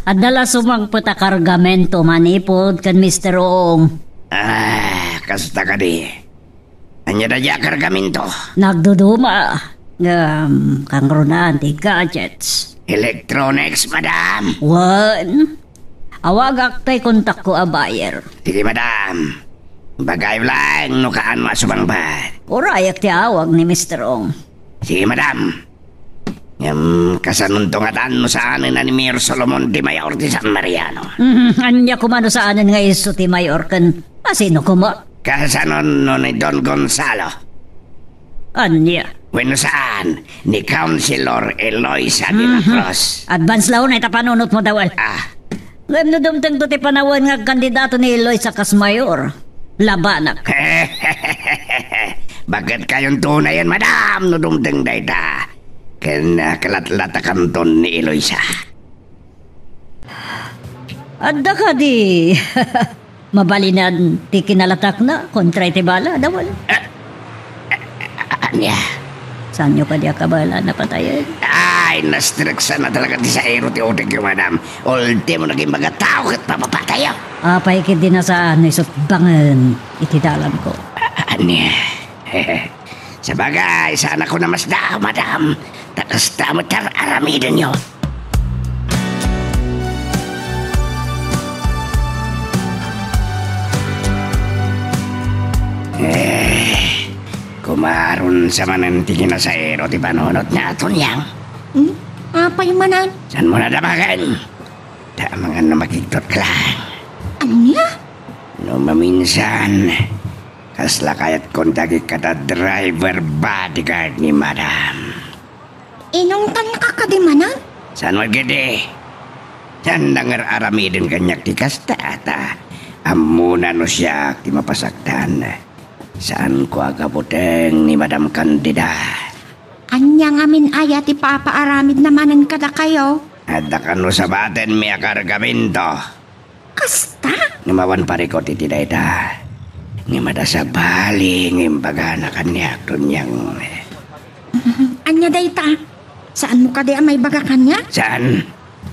Adala sumangput a kargamento manipod kan Mr. Ong. Kasta ka di. Anya da jakar gaminto. Nagduduma. Kang runan ti gadgets. Electronics, madam. Wan. Awagak tay kontak ko a buyer. Sige, madam. Bagay lang, nukaan masubang ba? Urayak ti awag ni Mr. Ong. Sige, madam. Kasanuntungatan mo sa anin na ni Mayor Solomon Di Mayor di San Mariano. Anya kumano sa anin nga iso ti Mayor kan asino kuma? Kasanon no ni Don Gonzalo. Anya? Bueno saan? Ni Councilor Eloisa de la Cruz. Advance laon ay tapanunot mo, Dawal. Ngam no dumteng to ti panawan nga kandidato ni Eloisa kas Mayor. Labanak. Bakit kayong tunay yan, madam? No dumteng dayta. Kaya kalat-lata kanton ni Eloisa. Adda ka di. Mabalinan ti kinalatak na kontra iti bala, Dawal. Anya? Saan nyo ka di akabala na patayin? Ay, nastriksa na talaga ti sa aero ti utik yung madam. Ultimo naging mga tao kat papapatayo. Paikit din na saan isot bangan iti dalan ko. Anya? Sa bagay, sana ko na mas daw, madam. Takas tamo tar aramidan nyo. Kumaron sa manantigin na sa aero ti panunot na aton yang. Apa yung manan? San mo na dabagan? Tamangan na makiktot ka lang. Anya? No maminsan, kasla kayat kontagi kata driver bodyguard ni madam. Inong tan kakadimanan? San mo gede? San nangar aramidin kanyak ti kasta ata. Amuna no siya ti mapasaktan. Saan ko agaputeng ni Madam Candida? Anya ngamin ayat ipapaaramid namanan kada kayo. At kano sa baten may akargamento. Kasta? Ngamawan parikot iti dayta. Ngimada sa bali ngimbaga na kanyak tunyang. Anya dayta? Saan mo kadi may baga kanya? Saan?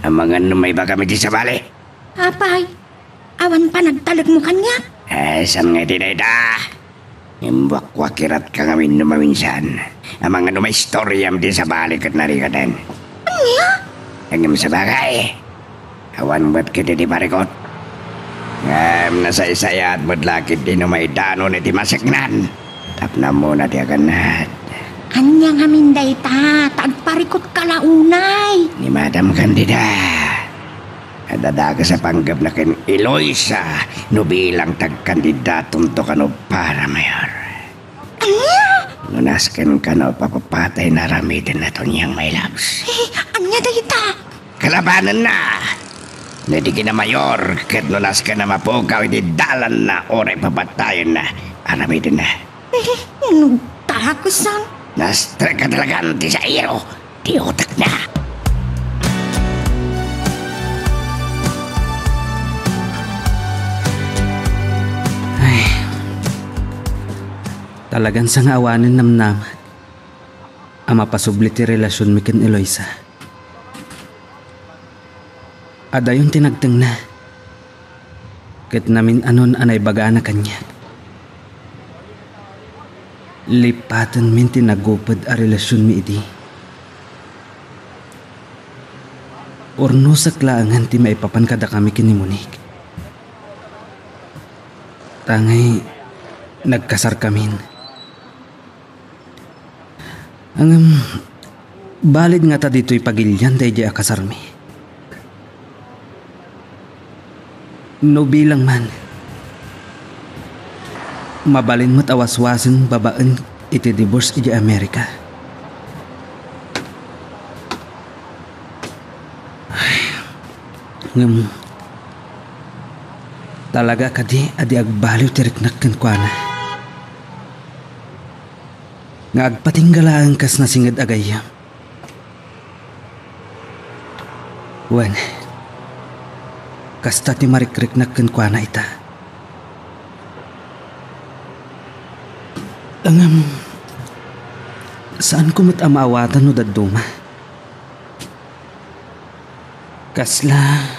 Ang mga may baga miti sa bali. Apay, awan pa nagtalag mo kanya? Saan nga iti dayta? Imbak-wakirat ka ngamin numaminsan. Ang mga may istorya miti sa bali kat narikatan. Anya? Hanggang sa bagay. Awan ba't kita di parikot? Ngam na sa isaya at madlakit di na may danon iti masaknan. Tapna mo na ti aganat. Anya ngamin dayta, tagparikot kalaunay. Ni Madam Candida. Adada ka sa panggap na kin Eloisa no bilang tagkandidatong to kano para mayor. Anya? Nunaskan ka no papapatay na ramitin na to niyang may labs. Anya dayta? Kalabanan na! Nadi kina mayor, kat nunas ka na mapukaw, iti dalan na oray papatayan na. Aramitin na. Takusan? Nastra ka talaga ti sa iro, di utak na. Ay, talagang sang awanin namnaman. Ang mapasubli ti relasyon mi ken Eloisa. Ada yung tinagteng na. Ket namin anon anay baga na kanya. Lipatan min tinagupad a relasyon mi iti. Orno sa klaangan ti maipapan kada kami kinimunik. Tangay nagkasar kamin. Ang balid nga ta dito'y pagilyan day di akasar mi. No bilang man, mabalin mo't awaswasan babaan iti divorce iti Amerika. Ngam, talaga kadi adi agbaliw tiriknak kan kuana. Nga agpatinggalaan kas nasingad agayam. Wan, kasta ti marikrik na kenkwana ita. Angam, saan kumot amaawatan no daduma? Kasla,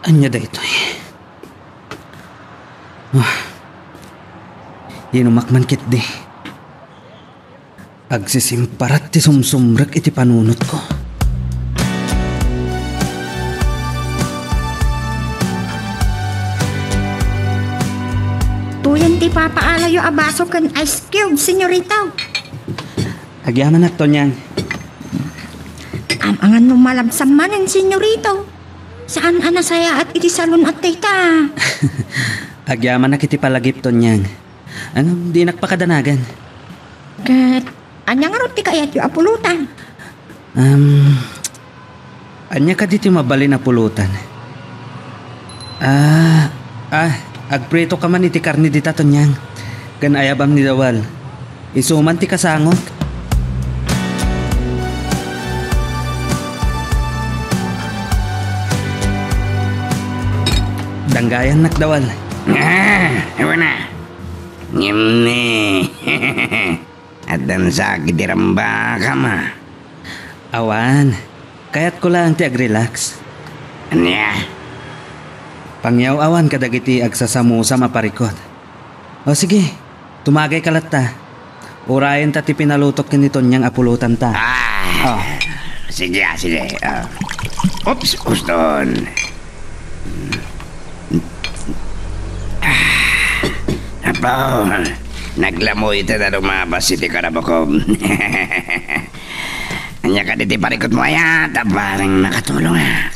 anya da ito eh. Inumakman kit di. Agsisimparat ti sumsumrak iti panunot ko. Tuyan ti papaalayo abaso kan ice cube, senyorita. Agyaman na to niyang. Amangan numalabsam manin, senyorito. Saan anasaya at iti salon at tita? Agyaman na kiti palagip to niyang. Di nakpakadanagan. Kat, anya nga roti kayat yung apulutan? Anya ka dito mabali na pulutan. Agprito ka man iti karni dita to niyang. Kan ayabam ni Dawal. Isuman ti kasangot. Danggayan nakdawal. Ewan na. Ngimni. At dan sakit diramba ka ma. Awan. Kaya't ko lang ti agrelax. Anya? Pangyaw awan kadagiti agsasamu sa maparikot. O sige, tumagay kalat ta. Urayan ta ti pinalutok kinito niyang apulutan ta. Sige. Oops, uston. Apo, naglamoy ito na lumabas iti karabakom. Anya ka diti parikot mo ayat, parang nakatulong ha.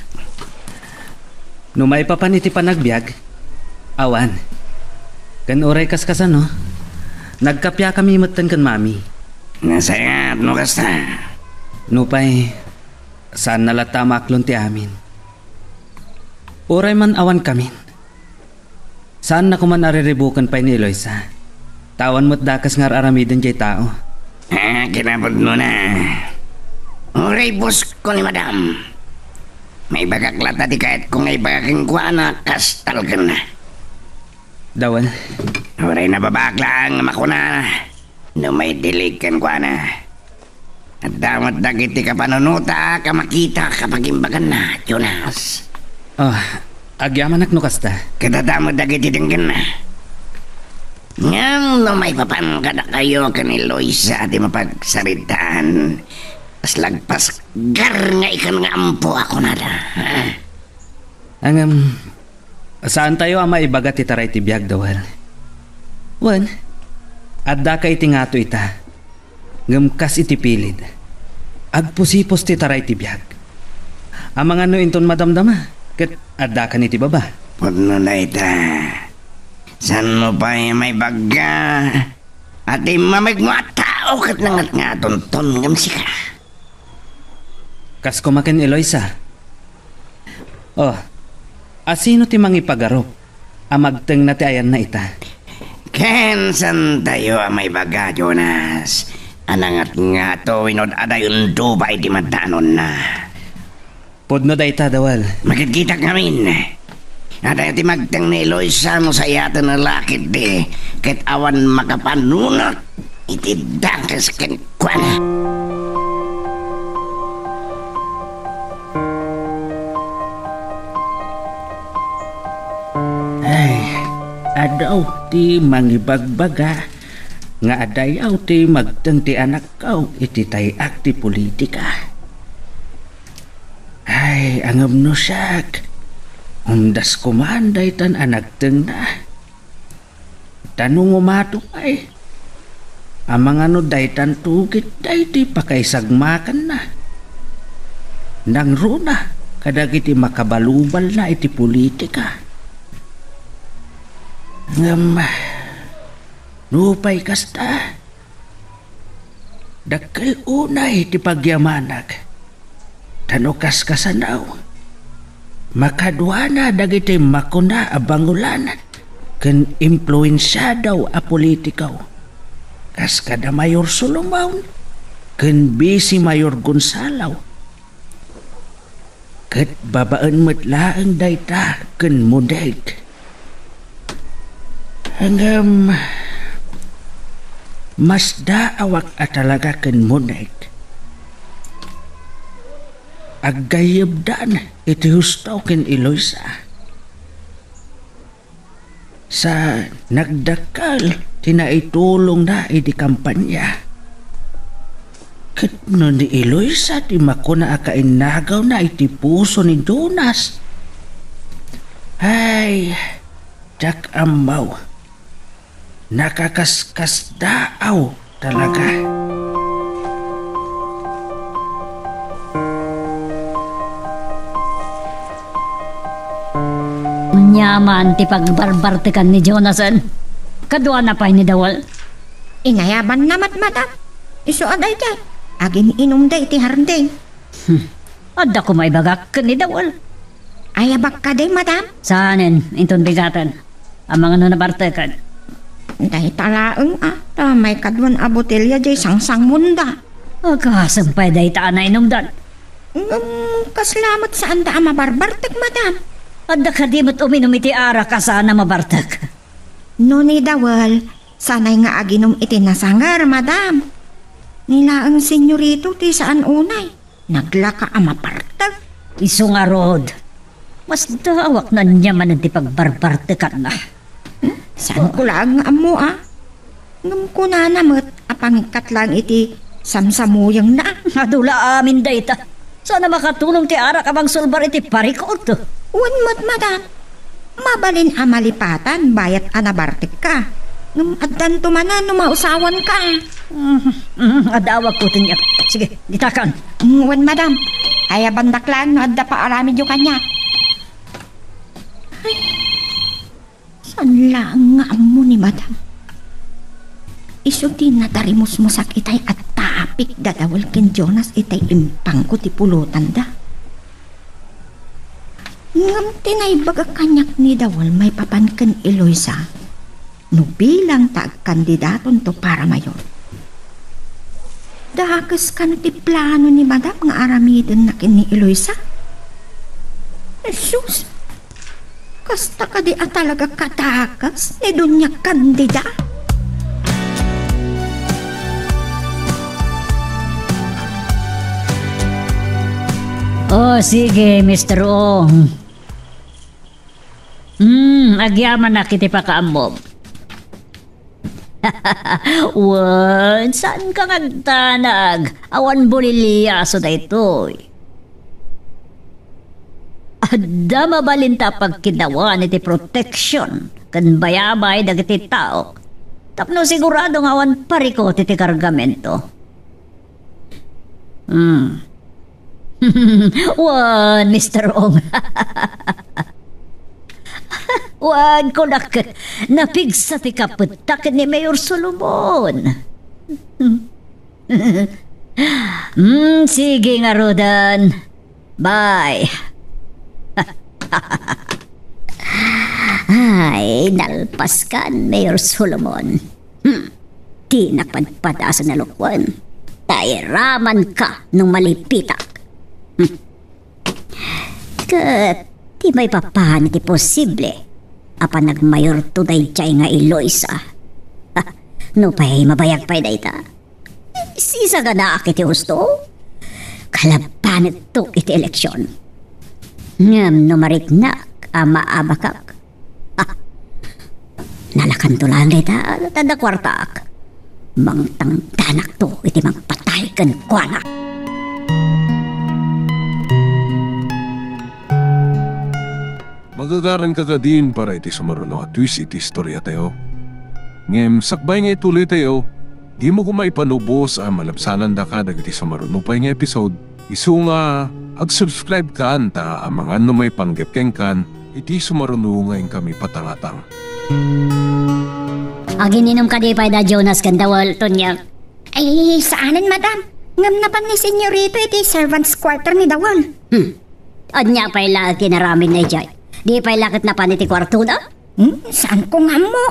Numay pa iti panagbiag. Awan. Kan oray kaskasan no? Nagkapya kami matan kan mami. Nasayat no kasta. Nupay, saan nalata maklon ti amin. Oray man awan kami. Saan na kuman ariribukan pa ni Eloisa? Tawan mo't dakas nga aramidin jay tao. Kinabot mo na. Uray, boss ko ni madam. May bagaklat na di kahit kung may bagaking kuha na kastal ka na. Dawan. Uray, nababakla ang makuna. No may dilikan kuha na. At damat dagiti ka panunuta ka makita kapag imbagan na, Jonas. Oh, agyaman ak no kasta. Kadadamot dagiti dinggan na. Ngam no may papan ka na kayo ka ni Loisa at mapagsaritaan. As lagpas gar nga ikan nga ampo ako na da. Saan tayo ama ibagat itaray ti biyag dawal? Wan, adda ka iti nga to ita. Ngamkas iti pilid. Agpusipos ti taray ti biyag. Amang ano inton madamdama, kat adda ka ni ti baba. Pudno na ita. San mo pa may baga? At imamig mo at tao kat nangat nga tonton ngamsi ka. Kas kumakin Eloisa. Oh, asino ti mangipagarop? Amagteng na ti ayan na ita. Ken san tayo may baga, Jonas? Anangat nga to winod adayon ba iti madanon na. Podno da ita dawal. Magkikita kamin. Ada iti magteng ni Eloisa mo sa yata na lakit di. Ket awan makapanunot iti dakas ken kwana. Adaw ti mangibagbaga nga adayaw ti magteng ti anak kaw iti tayak ti politika. Ay, angam no siyak. Undas kumanday tan anak teng na. Tanong umato ay. Amang ano day tan tugit day ti pakaisagmakan na. Nang runa kadagiti makabalubal na iti politika. Ngam, nupay kasta. Dakkel unay ti pagyamanak. Tanukas kasanaw. Makadwana dagiti makuna abangulan. Ken impluensya daw a politikaw. Kas kada Mayor Solomon. Ken Bisi Mayor Gonzalaw. Ket babaan matlaang dayta ken mudeg. Hanggang mas daawak at talaga ken munek. Aggayabdan iti hustaw ken Eloisa. Sa nagdakal tinaitulong na iti kampanya. Ket no ni Eloisa ti makuna akainagaw na iti puso ni Jonas. Ay, jak amaw. Nakakaskas daaw talaga. Nyaman ti pagbarbartikan ni Jonasan. Kadwa na pa ni Dawal. Inayaban namat madam. Iso aday day. Agin inom day ti harndeng. Adda ko may bagak ni Dawal. Ayabak ka day madam. Saanin, inton bigatan. Ang mga nabartikan. Day talaeng may kadwan a botelya jay sangsang munda. Kasampay day taan na inumdan. Kaslamat saan da mabarbartek madam. Adda ka di mo't uminom iti ara ka sana mabartek. No ni Dawal, sanay nga aginom iti nasangar madam. Nila ang senyorito ti saan unay. Naglaka a mabartek. Iso nga rod. Mas dawak na niya man ti pagbarbartekan na. Saan ko lang amo Ngam ko na namot apangikat lang iti samsamuyang na. Adula amin dayta. Sana makatulong ti ara kabang sulbar iti parikot. Unmat madam. Mabalin amalipatan bayat anabartik ka. Ngam addan tumanan mausawan ka. Adawag ko tinya. Sige, ditakan. Wan madam. Ay bandak lang no adda pa aramid yung kanya. Ay. Saan lang nga amo ni madam? Isutin na tarimos mo sak itay at taapik dadawal ken Jonas itay impang ko ti pulutan da. Ngam tinay baga kanyak ni Dawal may papan ken Eloisa. no bilang kandidaton to para mayor. Dakas ka no ti plano ni Madam nga aramidin na kini Eloisa. Jesus, kasta ka di talaga katakas ni Dunya Candida. Oh, sige, Mr. Ong. Agyaman na kiti pa kaamom. Wan, saan ka ngagtanag? Awan bolilya so da ito'y. Adda mabalinta pagkinawan iti protection kan bayabay dagiti tao. Tapno sigurado nga awan pariko iti kargamento. Wan, Mr. Ong. Wan ko napigsa ti kaputak ni Mayor Solomon. Sige nga, Rodan. Bye. Ay, nalpas kan, Mayor Solomon. Di napadpadasan na lukwan. Tairaman ka nung malipitak. Kat, di may papahan iti posible. Apa nagmayor to day chay nga Eloisa. No pa'y mabayag pa'y dayta. Sisa ka na akiti husto. Kalaban ito iti eleksyon. Ngam no mariknak ama abakak. Nalakan to lang dayta tada kwartak. Mangtang tanak to iti magpatay kan kwanak. Magagaran ka din para iti sumaruno at twist iti istorya tayo. Ngem sakbay nga ituloy tayo, di mo kumaipanubos ang malabsanan da ka dagiti sumaruno pa nga episode. Isu nga, ag-subscribe ka anta ang mga ano may panggepkeng kan, iti sumaruno ngayon kami patangatang. Agininom ka di pa da Jonas kandawal to niya. Ay, saanan, Madam? Ngam na pa ni senyorito iti servants quarter ni Dawal. Anya pa'y lahat kinaramin na ijay. Di pa'y lakit na paniti kwarto na? Saan ko nga mo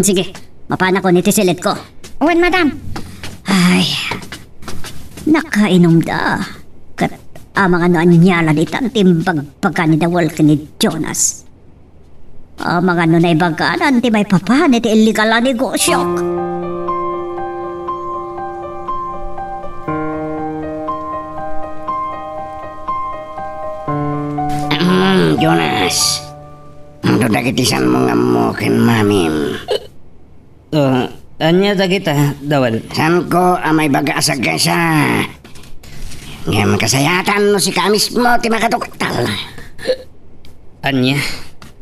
Sige, mapana ko niti silit ko. Uwan, Madam. Ay, nakainom da. Kat amang ano anyala di tantimbag pagka ni Dawal ka ni Jonas. Amang ano na ibaganan ti may papahan iti illegal na negosyo. Jonas, ano dagitisan mo nga mo ken mamim? Anya dagita, Dawal. San ko amay baga sa gasa? Ngam kasayatan no si kamis mo ti makatuktal. Anya?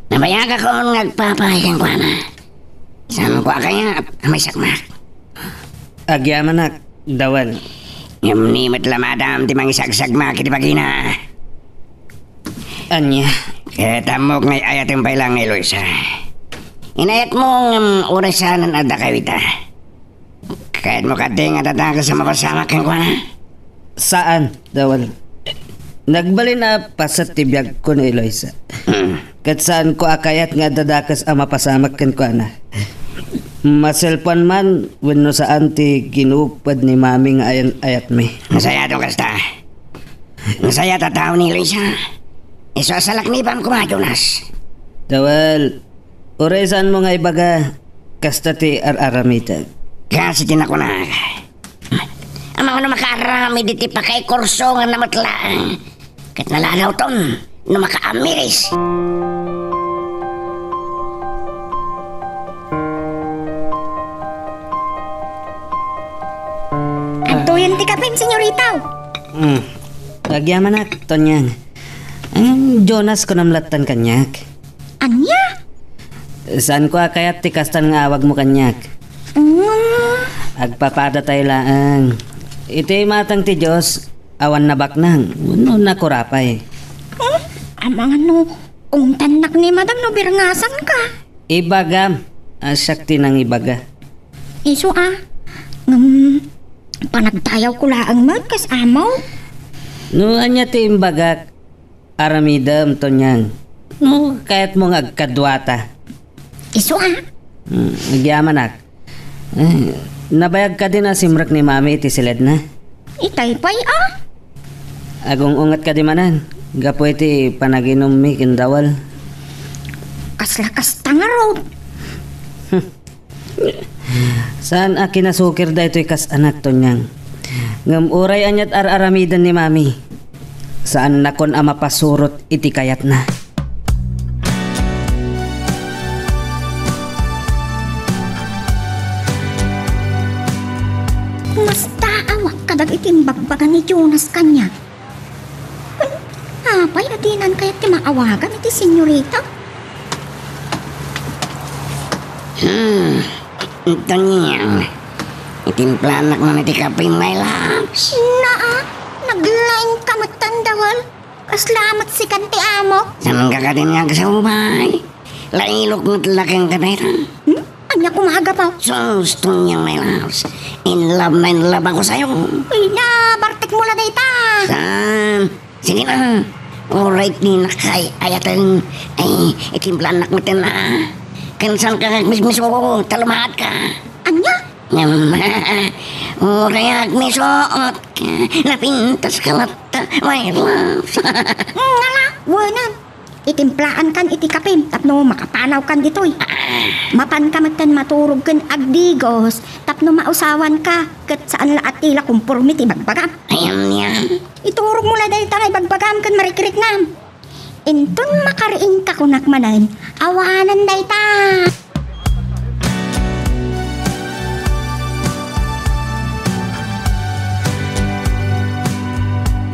Nabayaga ko ngagpapayang ko na. San ko kaya amay sakmak? Agyaman na, Dawal. Ngam ni matlamadam ti mangisagsagmak iti pagina. Anya? Kaya mo ngay ayat yung pailang ni Eloisa. Inayat mo ng orasanan at dakawita. Kahit mo kating at ataka sa mapasama kang kwa na. Saan, Dawal? Nagbalin na pa sa tibiyag ko ni Eloisa. Kat saan ko akayat nga dadakas ang mapasamak kan kwa na. Maselpan man, wano saan ti ginupad ni mami nga ayat mi. Masaya itong kasta. Masaya tatao ni Eloisa. Iso sa laknipan ko mga Jonas. Dawal, oresan mo nga ibaga kasta ti aramitag. Kasi tinakunag. Ang mga namakarami diti pa kay kurso nga namatlaan. Kat nalalaw ton, namakaamiris. Antuyan ti kapin, senyoritaw. Agyaman na, Tonyang. Ang Jonas ko namlatan kanyak. Anya? Saan ko akayat ti kastan nga awag mo kanyak? Agpapada tayo laang. Iti matang ti Diyos, awan na baknang. Uno na kurapay. Amang ano, tanak ni Madam no birngasan ka. Ibagam. Asyak ti nang ibaga. Iso panagtayaw ko laang magkas amaw. No, anya ti imbagak. Aramidam, Tonyang. No, kahit mo agkadwata. Iso Nagyaman nak. Nabayag ka din na simrak ni mami iti silid na. Itay pa'y Agong ungat ka di manan. Gapo iti panaginom mi kindawal. Kaslakas tanga raw. Saan akin nasukir da ito'y kas anak to niyang. Ngam uray anyat aramidan ni mami. Saan nakon ama pasurot iti kayat na. Mas taawak kadag itim bagbagan ni Jonas kanya. Apay atinan kaya't ti maawagan iti senyorita. Ito niya. Itimplanak na iti kaping my loves. Naglaing kamot tandawal. Kaslamat si kanti amo. Saan ka ka din nga sa ubay? Lailok mo't laking kanayran. Anya kumaga pa. Gusto niya my loves. In love ako sa'yo. Uy na, bartik mo lang na ita. Saan? Sige na. Alright ni nakay. Ayatan. Ay, itimplanak mo na. Kansan ka mismis mo. Talumahat ka. Anya? Urayak may suot ka, napintas ka mata, my loves. Ngala, wanan. Itimplaan kan iti kapim, tapno makapanaw kan ditoy. Mapan ka matan maturog kan agdigos, tapno mausawan ka, kat saan laat tila kumpurmit ibagbagam. Ayan yan. Iturog mo la dahi tangay bagbagam kan marikirik nam. Inton makariin ka kunak manan, awanan dahi ta.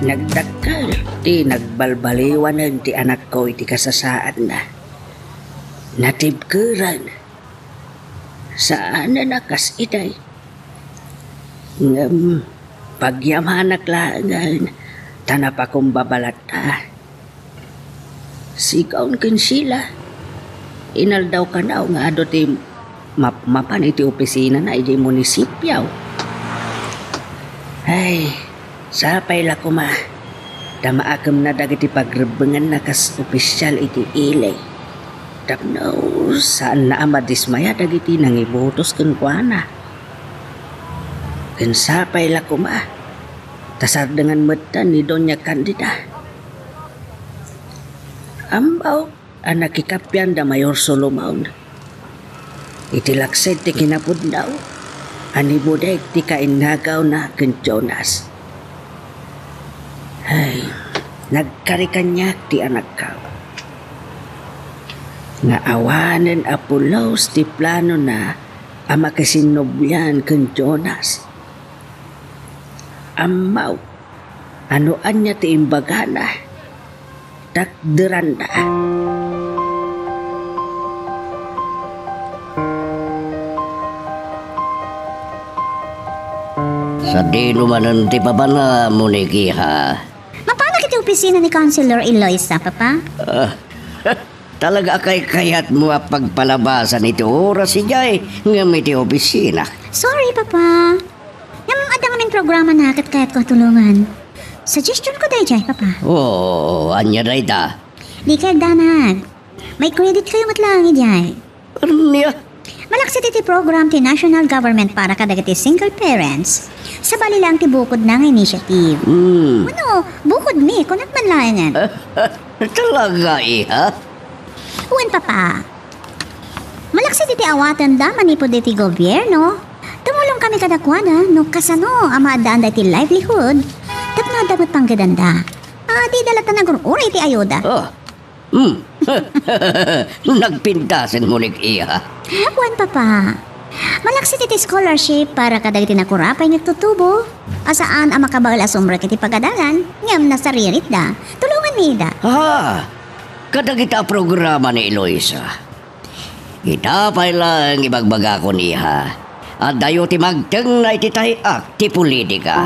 Nagdakkel ti nagbalbaliwanan ti anak ko iti kasasaan na. Natibkeran. Saan na nakas itay? Ngam, pagyamanak langan, tanap akong babalata. Sigaon kin sila. Inal daw ka na nga ado ti mapan iti opisina na iti munisipyaw. Ay, sapay la ko ma. Damaakam na dagiti pagrebengan na kas opisyal iti ilay. Tapno, saan na amadismaya dagiti nangibotos ken kuana. Ken sapay la ko ma. Tasar dengan metan ni Donya Candida. Ambaw, anak ikapyan da Mayor Solomon. Itilaksid ti kinapudnaw. Ani budek ti kainagaw na ken Jonas. Ay, nagkarikanyak ti anak ka. Nga awanen apulaws ti plano na ama kasinobyan ken Jonas. Amaw, anoan niya ti imbagana. Takderan na. Sa di naman ti pabana mo ni Kiha. Mapano kiti opisina ni Councilor Eloisa, Papa? Talaga kay kayat mo pagpalabasan iti oras si Jay ngam iti opisina. Sorry, Papa. Namang adang aming programa na kayat ko tulungan. Suggestion ko dahi, Jay, Papa. Oo, anya day ta. Di kayo danag. May credit kayo matlangi, Jay. Niya? Malaksit iti program ti national government para kadagiti single parents. Sa bali lang ti bukod ng initiative. Ano, bukod mi, kunak man layangan. Talaga, Iha? Uwan, Papa. Malaksit iti awatan da manipod iti gobyerno. Tumulong kami kadakwana no kasano amadaan da iti livelihood. Tapno dapat panggadanda. Di dalata na uray iti ayuda. Nagpintasan mo ni Iha. Uwan, Papa. Malaksit iti scholarship para kadagiti nakurapay nagtutubo. Asaan ang makabagal asumrek iti pagadalan. Ngam nasaririt da. Tulungan mi da. Kada kita programa ni Eloisa. Kita pa lang ibagbaga ko niya. At dayo ti magteng na iti tayak ti politika.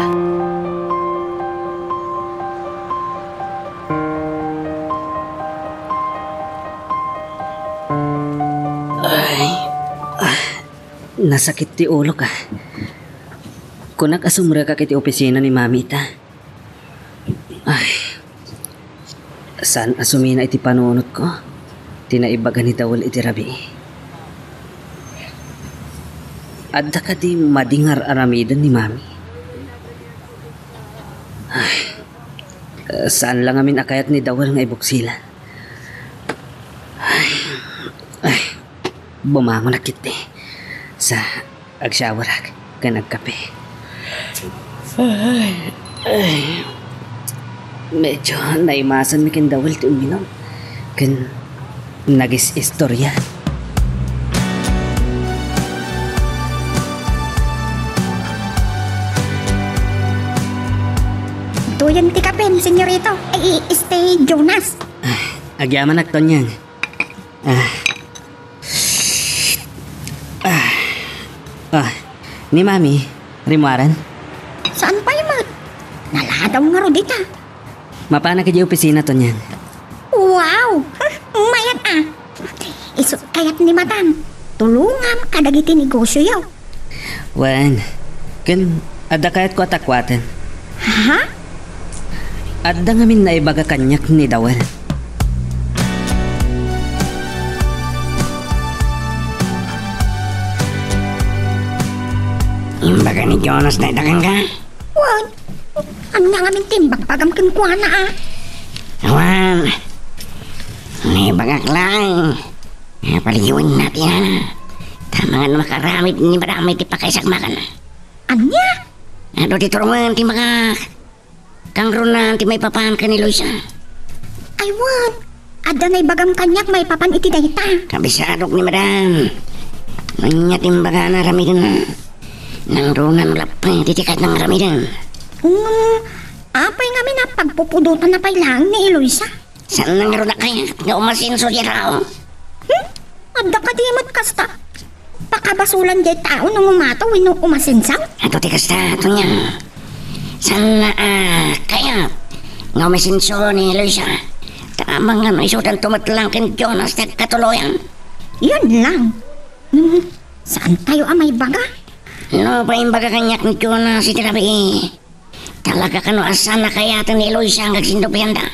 Nasakit ti ulo ka. Kunak asumra ka kiti opisina ni mamita. Ay, saan asumina iti panunot ko? Tinaibagan ni Dawal iti rabi. adda ka di madingar aramidan ni Mami. Saan lang amin akayat ni Dawal nga ibuksila. Bumangon na kit sa agsyawarak ka nagkape. Medyo naimasan mi kin Dawal ti uminom. Kan nagis istorya. Tuyan ti kapin, senyorito. Ay, stay Jonas. Agyaman akton yan. Ni Mami, rimuaran. Saan pa yung naladaw nga ro dita. Mapana ka di opisina ton yan. Wow! Mayat Isot kayat ni Matan. Tulungan kadagiti negosyo yaw. Wan, kan ada kayat ko atakwatan. Ha? Adda ngamin na ibaga kanyak ni Dawal. Imbaga ni Jonas na itakan ka? Wan, ano nga ngamin timbag pagamkan ko na Awan, may bagak lang. Paligiwan natin tama nga makaramit ni marami ti pakaisagmakan. Anya? Ano ti turungan ti mga kang runan ti may papan ka ni Luisa. Ay, Wan, ada na ibagam kanyak may papan iti dayta. Kabisadok ni madam. Manya timbaga na ramidan na. Nang runan lapay titikat ng ramidan. Apay nga na pagpupudutan na pailang ni Eloisa. Saan nang runa kaya nga umasinso di raw? Adda ka di mo't kasta. Pakabasulan di tao nung umataw nung umasinsaw. Ato ti kasta ato niya. Saan na kaya nga umasinso ni Luisa. Tama nga no isudan tumatlang kin Jonas na katuloyan. Yun lang. Saan tayo amay baga? No, pa yung baga kanyak ni Jonas si Tirabi. Talaga ka no asan na kaya ito ni Luisa ang agsindupihan da.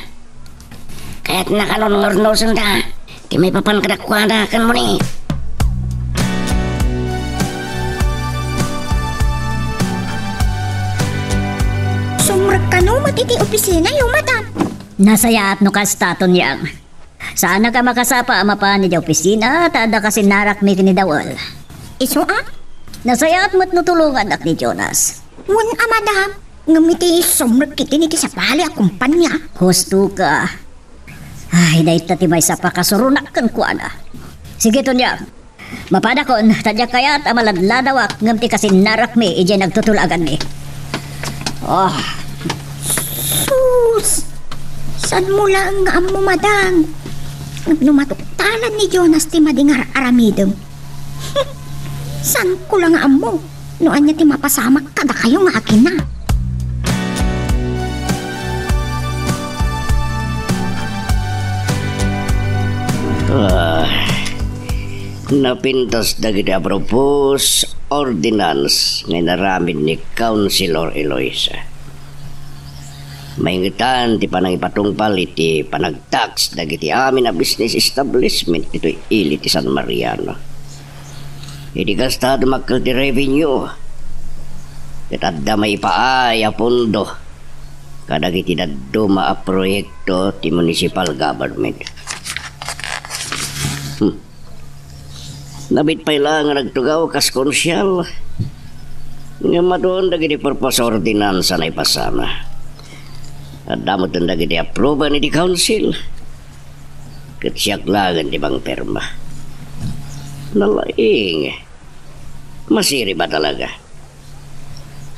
Kaya't nakalong-ngornosan da. Di may papan kadakwada kan mo ni. Sumrag ka no matiti opisina yung madam. Nasaya at nukastaton yang. Sana ka makasapa ama pa ni da opisina at ada kasi narak mi ni Dawal. Iso Nasaya at matnutulungan ak ni Jonas. Wan madam. Ngamiti sumrag kiti niti sa pali akumpanya. Husto ka. Ay, dahil tati may sa pakasurunak kan kuana. Sige to niya. Mapadakon, tadya kaya at amaladladawak ngamti kasi narak mi ije nagtutulagan mi. Sus! San mula ang amo madang? Numatuktalan ni Jonas ti madingar aramidem. San ko lang amo? Noan niya ti mapasamak kada kayo nga akin na. Napintas dagiti apropos ordinance nga naramid ni Councilor Eloisa. Maingitan ti panangipatungpal iti panagtax dagiti amin na business establishment ito ili ti San Mariano. Iti gastado makkel ti revenue. Itadda may paaya pondo kadagiti dadduma a proyekto ti municipal government. Nabit pa ilang nga nagtugaw kas konsyal. Nga madoon dagiti purpose ordinansa na ipasama. At damot ang dagiti aproba ni di council. Katsiyak lagan di bang perma. Nalaing. Masiri ba talaga?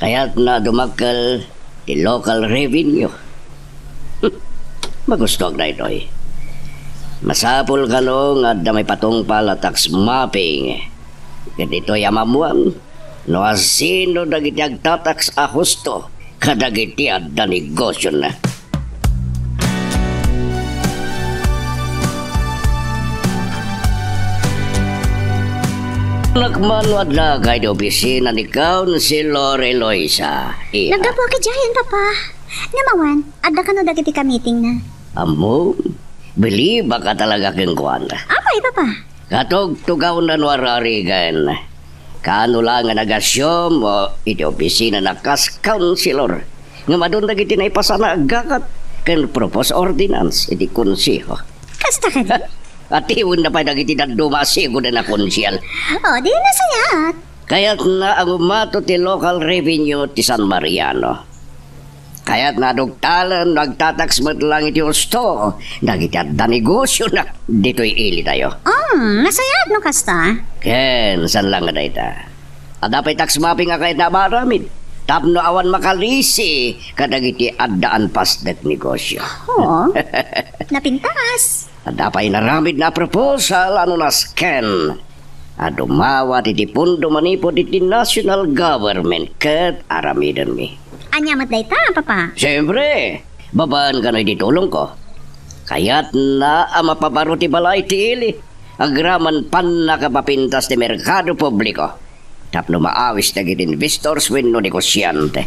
Kaya't na dumakal di local revenue. Magustog na ito'y. Masapul ka no nga da may patungpal at tax mapping. Ganito yamamuan. No asino dagiti agtatax a husto kadagiti adda negosyo na. Nagmanwad na kay di opisina ni Councilor Eloisa. Nagdapo ka dyan, Papa. Namawan, adda ka no dagiti ka meeting na. Amo? Believe ka talaga keng kuwan. Apay, Papa? Katog tugaw na nuararigan. Kaano lang nga nagasyom o iti opisina na kas counselor. Nga madon na iti na ipasana agakat kan propose ordinance iti konsiho. Kasta ka di? At iwan na pa nagiti na dumasigo na konsyal. O, di nasayat. Kaya't na ang umato ti local revenue ti San Mariano. Kaya't nadugtalan, nagtataks mo lang iti usto. Nagiti at da negosyo na dito'y ili tayo. Nasayat no kasta? Ken, san lang nga dayta. At dapat tax mapping nga kahit nabaramid. Tapno awan makalisi kadagiti addaan pasdet negosyo. Oo, napintas. At dapat naramid na proposal ano na scan. At umawat iti pundo manipod iti national government kat aramidan mi. Anya mat dayta, papa? Siyempre, babaan ka na ititulong ko. Kaya't na mapabaro ti balay ti ili. Agraman pan nakapapintas ti merkado publiko. Tapno maawis na git investors wenno negosyante.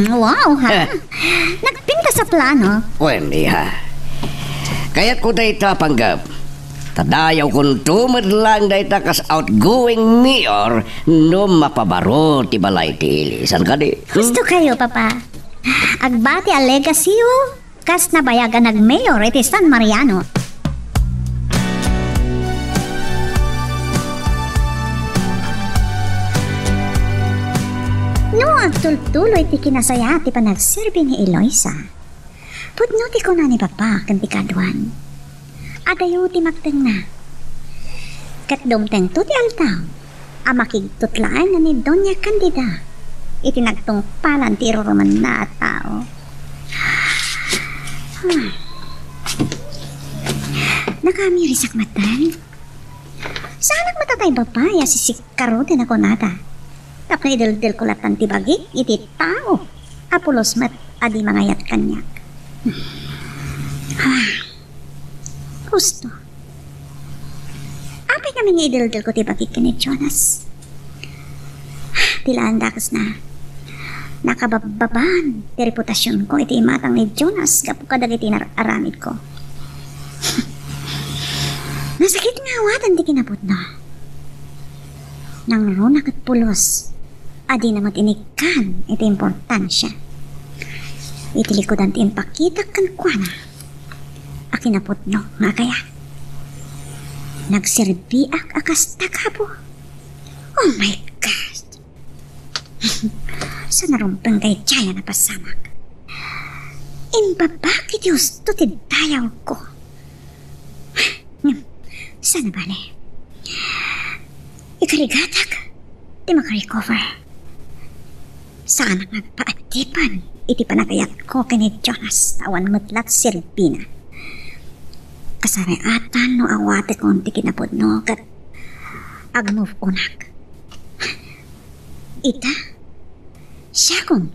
Wow ha. Nagpinta sa plano. Pwede ha. Kaya't ko dayta panggap. Tadayaw kung tumad lang dayta kas outgoing mayor no mapabaro ti balay ti ili. San ka di? Gusto kayo, papa. Agbati a legacy kas nabayagan nag-mayor iti San Mariano. No, agtultuloy ti kinasaya ti panagserbi ni Eloisa. Pudno ti ko na ni papa kan ti kaduan. Adayo ti magteng na. Kat dumteng to ti altaw. Amakigtutlaan na ni Doña Candida. Iti nagtungpalan ti iruruman na tao. Nakamirisak matan. Saan matatay papaya si sikaro din ako nata. Tapno idildil ko latan ti bagik iti tao. Apulos mat adi mangayat kanyak. Gusto. Apay kami nga idildil ko ti bagik ni Jonas. Tilaan dakas na. Nakabababan ti reputasyon ko iti imatang ni Jonas kapu kadag iti aramid ko. Nasakit nga awatan ti kinapot na. Nang runak at pulos, adi na matinikan iti importansya. Iti likodan ti impakita kan kwa na. Akinapot no nga kaya. Nagserbiak akas takapo. Oh my God! Sa narumpang kay Chaya na pasamak. Imbabakit yung to ti dayaw ko. Sana ba ne? Ikarigatag, di makarecover. Sana nagpaatipan, iti panagayat ko kini Jonas, awan mutlat si Ribina. Kasari atan no awate kong ti kinapudno kat ag-move unak. Ita, siya kong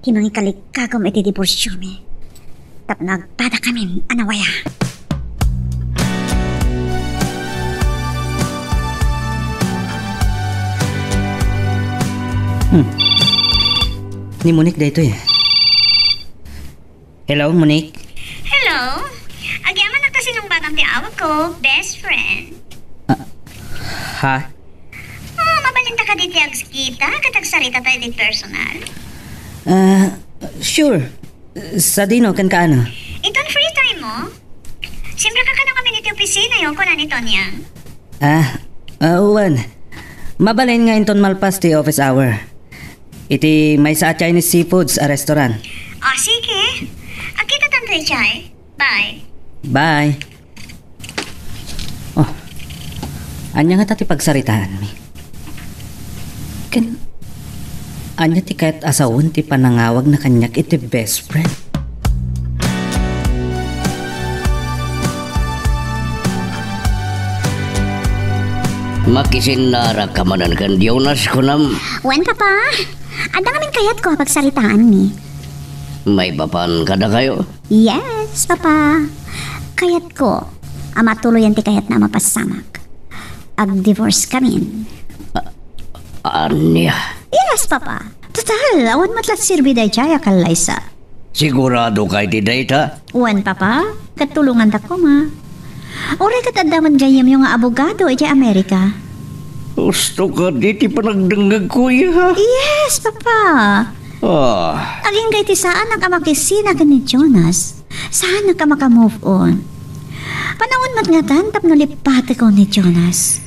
timangikalikagom iti diborsyo mi. Tap nagpada kami anawaya. Ni Monique dito eh. Hello, Monique? Hello? Agyaman nagtasinong batang ti awag ko, best friend. Ha? Mabalinta ka diti agskita, katagsarita tayo di personal. Sure. Sa dino, kan ka ano? Iton free time mo? Siyempre ka na kami niti opisina yun, kuna ni Tonyang. Uwan. Mabalin nga inton malpas ti office hour. Iti may sa Chinese Seafoods a restaurant. Sige. Akita tantoy, Chay. Bye. Bye. Oh. Anya nga tati pagsaritaan mi. Anya ti kahit asawon ti panangawag na kanyak iti best friend. Makisinara ka manan kan Jonas ko nam. Wen, papa? Ada ngamin kayat ko pagsaritaan ni. May bapan kada kayo? Yes, papa. Kayat ko. Amatuloy ti kayat na mapasamak. Ag-divorce kami. Anya? Yes, papa. Total, awan matlat sirbi day chaya kalaysa. Sigurado kay ti data? Wen, papa. Katulungan ta ko, ma. Oray kat adaman gayam yung abogado iti Amerika. Gusto ka di pa nagdangag ko, iha. Yes, Papa. Aging kay ti saan ang kamakisina ka ni Jonas? Saan ka maka-move on? Panahon mat nga tantap no lipate ko ni Jonas.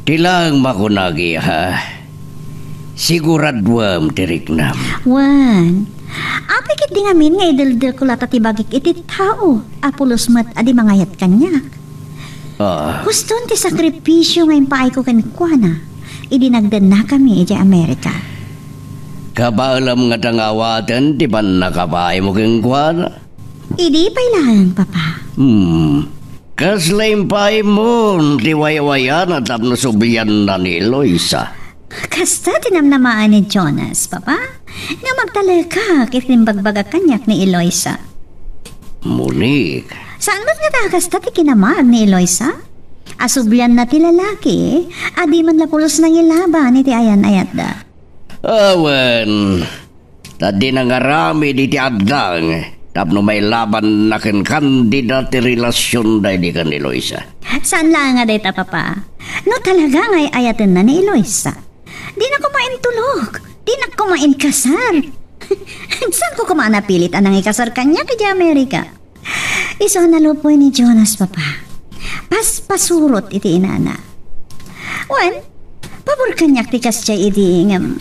Tilang makunagi, ha? Siguradwam, tiriknam. Wan, apikit di ngamin nga idaldal ko lata tibagik iti tao. Apulos mat adi mangayat kanyak. Guston ti sakripisyo nga impaay ko kanikwana. Idinagdan na kami iti Amerika. Kabaalam nga tangawatan, di ba nakabahay mo kang kwana? Idi pailangan, Papa. Kaslaimpay mo, tiwaywayan at tapno subiyan na ni Eloisa. Kasta tinamnamaan ni Jonas, Papa. Nga magtalaka kitimbagbaga kanyak ni Eloisa. Monique. Saan ba't nga kasta ti kinamag ni Eloisa? Asublian na ti lalaki, adi man lapulos nang ilaban iti ayan-ayat da. Awan, tadi nangarami di ti adlang. Tapno may laban na kan kandidat ti relasyon day di kan Eloisa. Saan lang nga dayta, Papa? No talaga ngay ayatin na ni Eloisa. Di na kumain tulog. Di na kumain kasar. Saan ko kumain napilit anang ikasar kanya kaya Amerika? Iso na lupoy ni Jonas, Papa. Pasurot iti inana. Wan, pabor kanyak ti kasya iti ngam.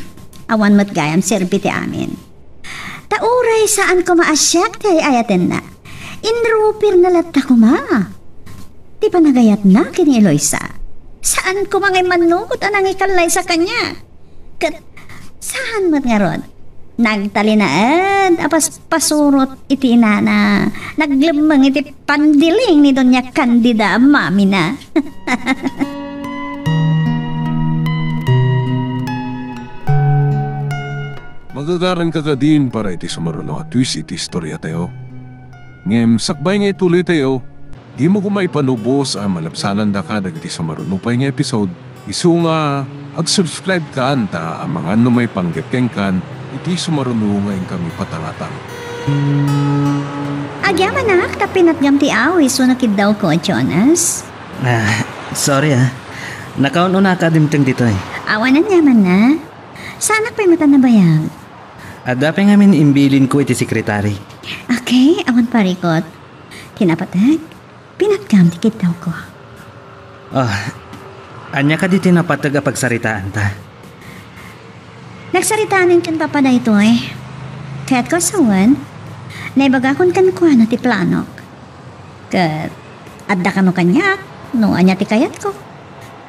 Awan mat gayam serbi ti amin. Tauray saan ko maasyak ti ayaten na. Inrupir na latta ko ma. Di pa nagayat na kini Eloisa. Saan ko mga manukot anang ikalay sa kanya? Kat, saan mat nga ron? Nagtalinaad, apas pasurot iti inana. Naglemang iti pandiling ni Doña Candida mami na. Magagaran ka ka din para iti sumaruno at twist iti istorya tayo. Ngem, sakbay nga ituloy tayo, di mo kumaipanubos ang malapsanan da ka dagiti sumaruno pa nga episode. Isu nga, ag-subscribe ka anta ang mga numay panggepkeng kan, iti sumaruno nga yung kami patangatang. Agyaman na, tapinat gam ti awi, so nakid daw ko, Jonas. Sorry nakaununa ka dimteng dito eh. Awanan yaman na. Sana pa'y mata na bayag. Adapin ngamin imbilin ko iti sekretary. Okay, awan parikot. Tinapatag, pinatgam tikit daw ko. Anya ka di tinapatag a pagsaritaan ta. Nagsaritanin kan papa na ito eh. Kaya't ko sawan, naibagakon kan ko na ti planok. Kat, adda ka mo kanya, no anya ti kayat ko.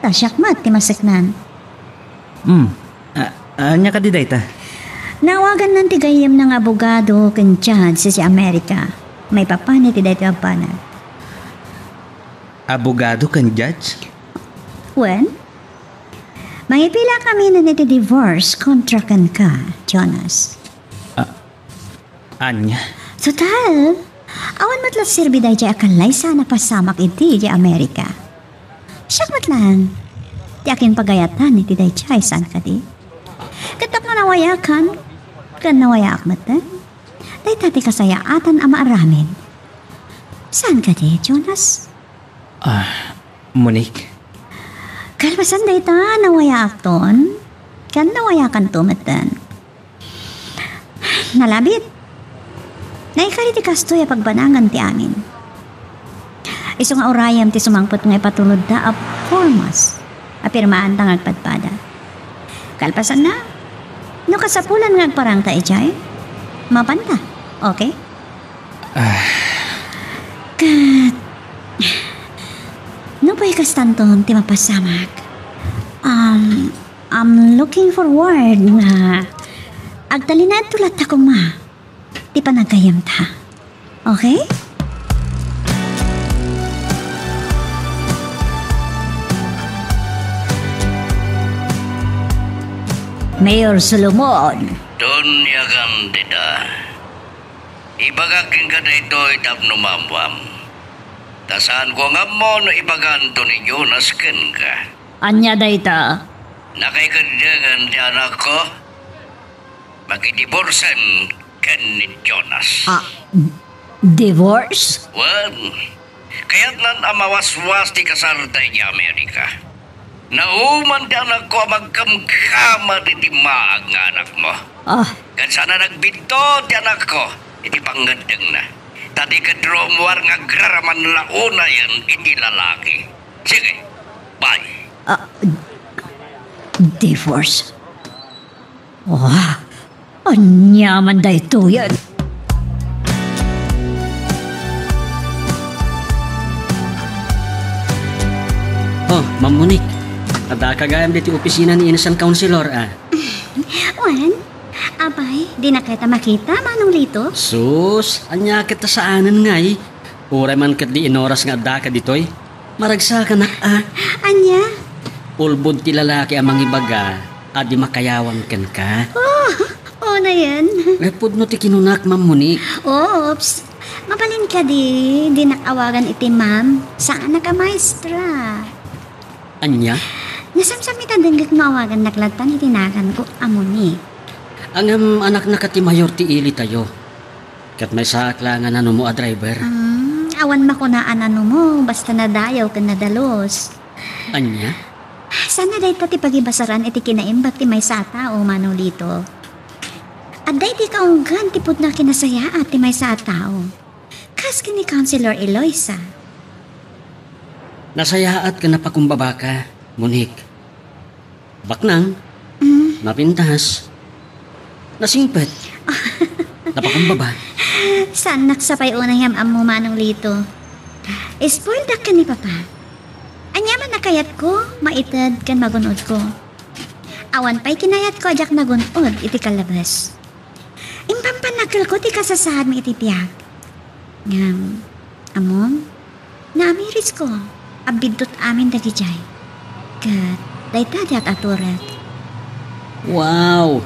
Tasyak mat ti masiknan. Anya ka di dayta? Nawagan ng tigayim ng abogado kan judge si Amerika. May papanit ti dayta panan. Abogado kan judge? When? Mangipila kami na niti divorce contract kan ka, Jonas. Anya? Total, awan matlas sirbi day di akalay sana pasamak iti di Amerika. Siyak matlan, di akin pagayatan iti day di saan ka di. Katap na nawayakan, kan nawayak matan, day tati kasayaatan ama aramin. Saan ka di, Jonas? Monique. Kalpasan day ta, nawayak ton, kan nawayakan tumatan. Nalabit. Naikari ti kastoy a pagbanangan ti amin. Iso nga orayam ti sumangpot nga ipatulod da a formas. Apirmaan tang agpadpada. Kalpasan na. No kasapulan nga agparang ta ijay. Mapanta. Okay? Kat... No pa'y kastanton ti mapasamak. I'm looking forward nga agtalinad tulat ako ma. Di pa nagkayam ta. Okay? Mayor Solomon. Donya Candida. Ibagaking ka na ito itapno mamwam. Tasaan ko nga mo no ibaganto ni Jonas ken ka. Anya dayta? Nakaikandangan ti anak ko. Magidiborsen ken ni Jonas. Divorce? Kaya't nan amawaswas ti kasartay ni Amerika. Nauman di anak ko magkamkama di timaag nga anak mo. Oh, Kan sana nagbinto di anak ko, iti pangadeng na. Tadi kadromwar nga graraman launa yan, iti lalaki. Sige, bye. divorce. Wah, anyaman da ito yan. Oh, Ma'am Monique. Ada kagayam dito opisina ni Innocent Counselor Wan, abay, di na kita makita, Manong Lito. Sus, anya kita saanan nga Uray man kat di inoras nga ada ka ditoy. Maragsa ka na Anya? Ulbod ti lalaki amang ibaga. Adi makayawan ken ka. Oo na yan. Repod no ti kinunak, Ma'am Monique. Oops, mabalin ka di nakawagan iti ma'am. Saan na ka, maestra? Anya? Nasamsamitan din kag maawagan naklatan itinakan ko amoni. Ang anak na kati mayor ti ili tayo. Kat may saklangan ano mo a driver. Awan makunaan ano mo, basta nadayaw ka nadalos. Anya? Sana dahi ti pagibasaran iti kinaimbag ti may sata o Manolito. At dahi ti kaunggan ti pud na kinasaya at ti may sata o. Kas kini Counselor Eloisa. Nasayaat ka na pakumbaba ka, Monique. Baknang, napintas, nasingpet, napakumbaba. Saan naksapay unang amo Manong Lito? Spoiled ka ni Papa. Anyaman nakayat ko, maitad kan magunod ko. Awan pa'y kinayat ko ajak nagunod iti kalabas. Impampanakil ko ti kasasahad mi iti tiyak. Ngam, amom, naamiris ko. Abidot amin dagi jay. Kat, dayta di at aturat. Wow!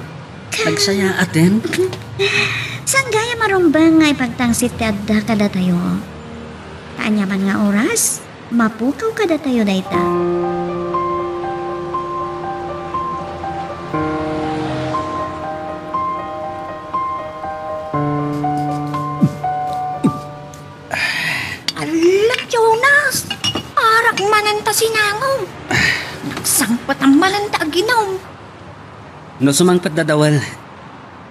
Nagsaya atin? Saan gaya marumbang nga ipagtangsit ti adda kada tayo? Kaanyaman nga oras, mapukaw kada tayo dayta. Alam, Jonas! Arak manan ta sinangom. Nagsangpat ang malanta ginom. No sumangpat dadawal.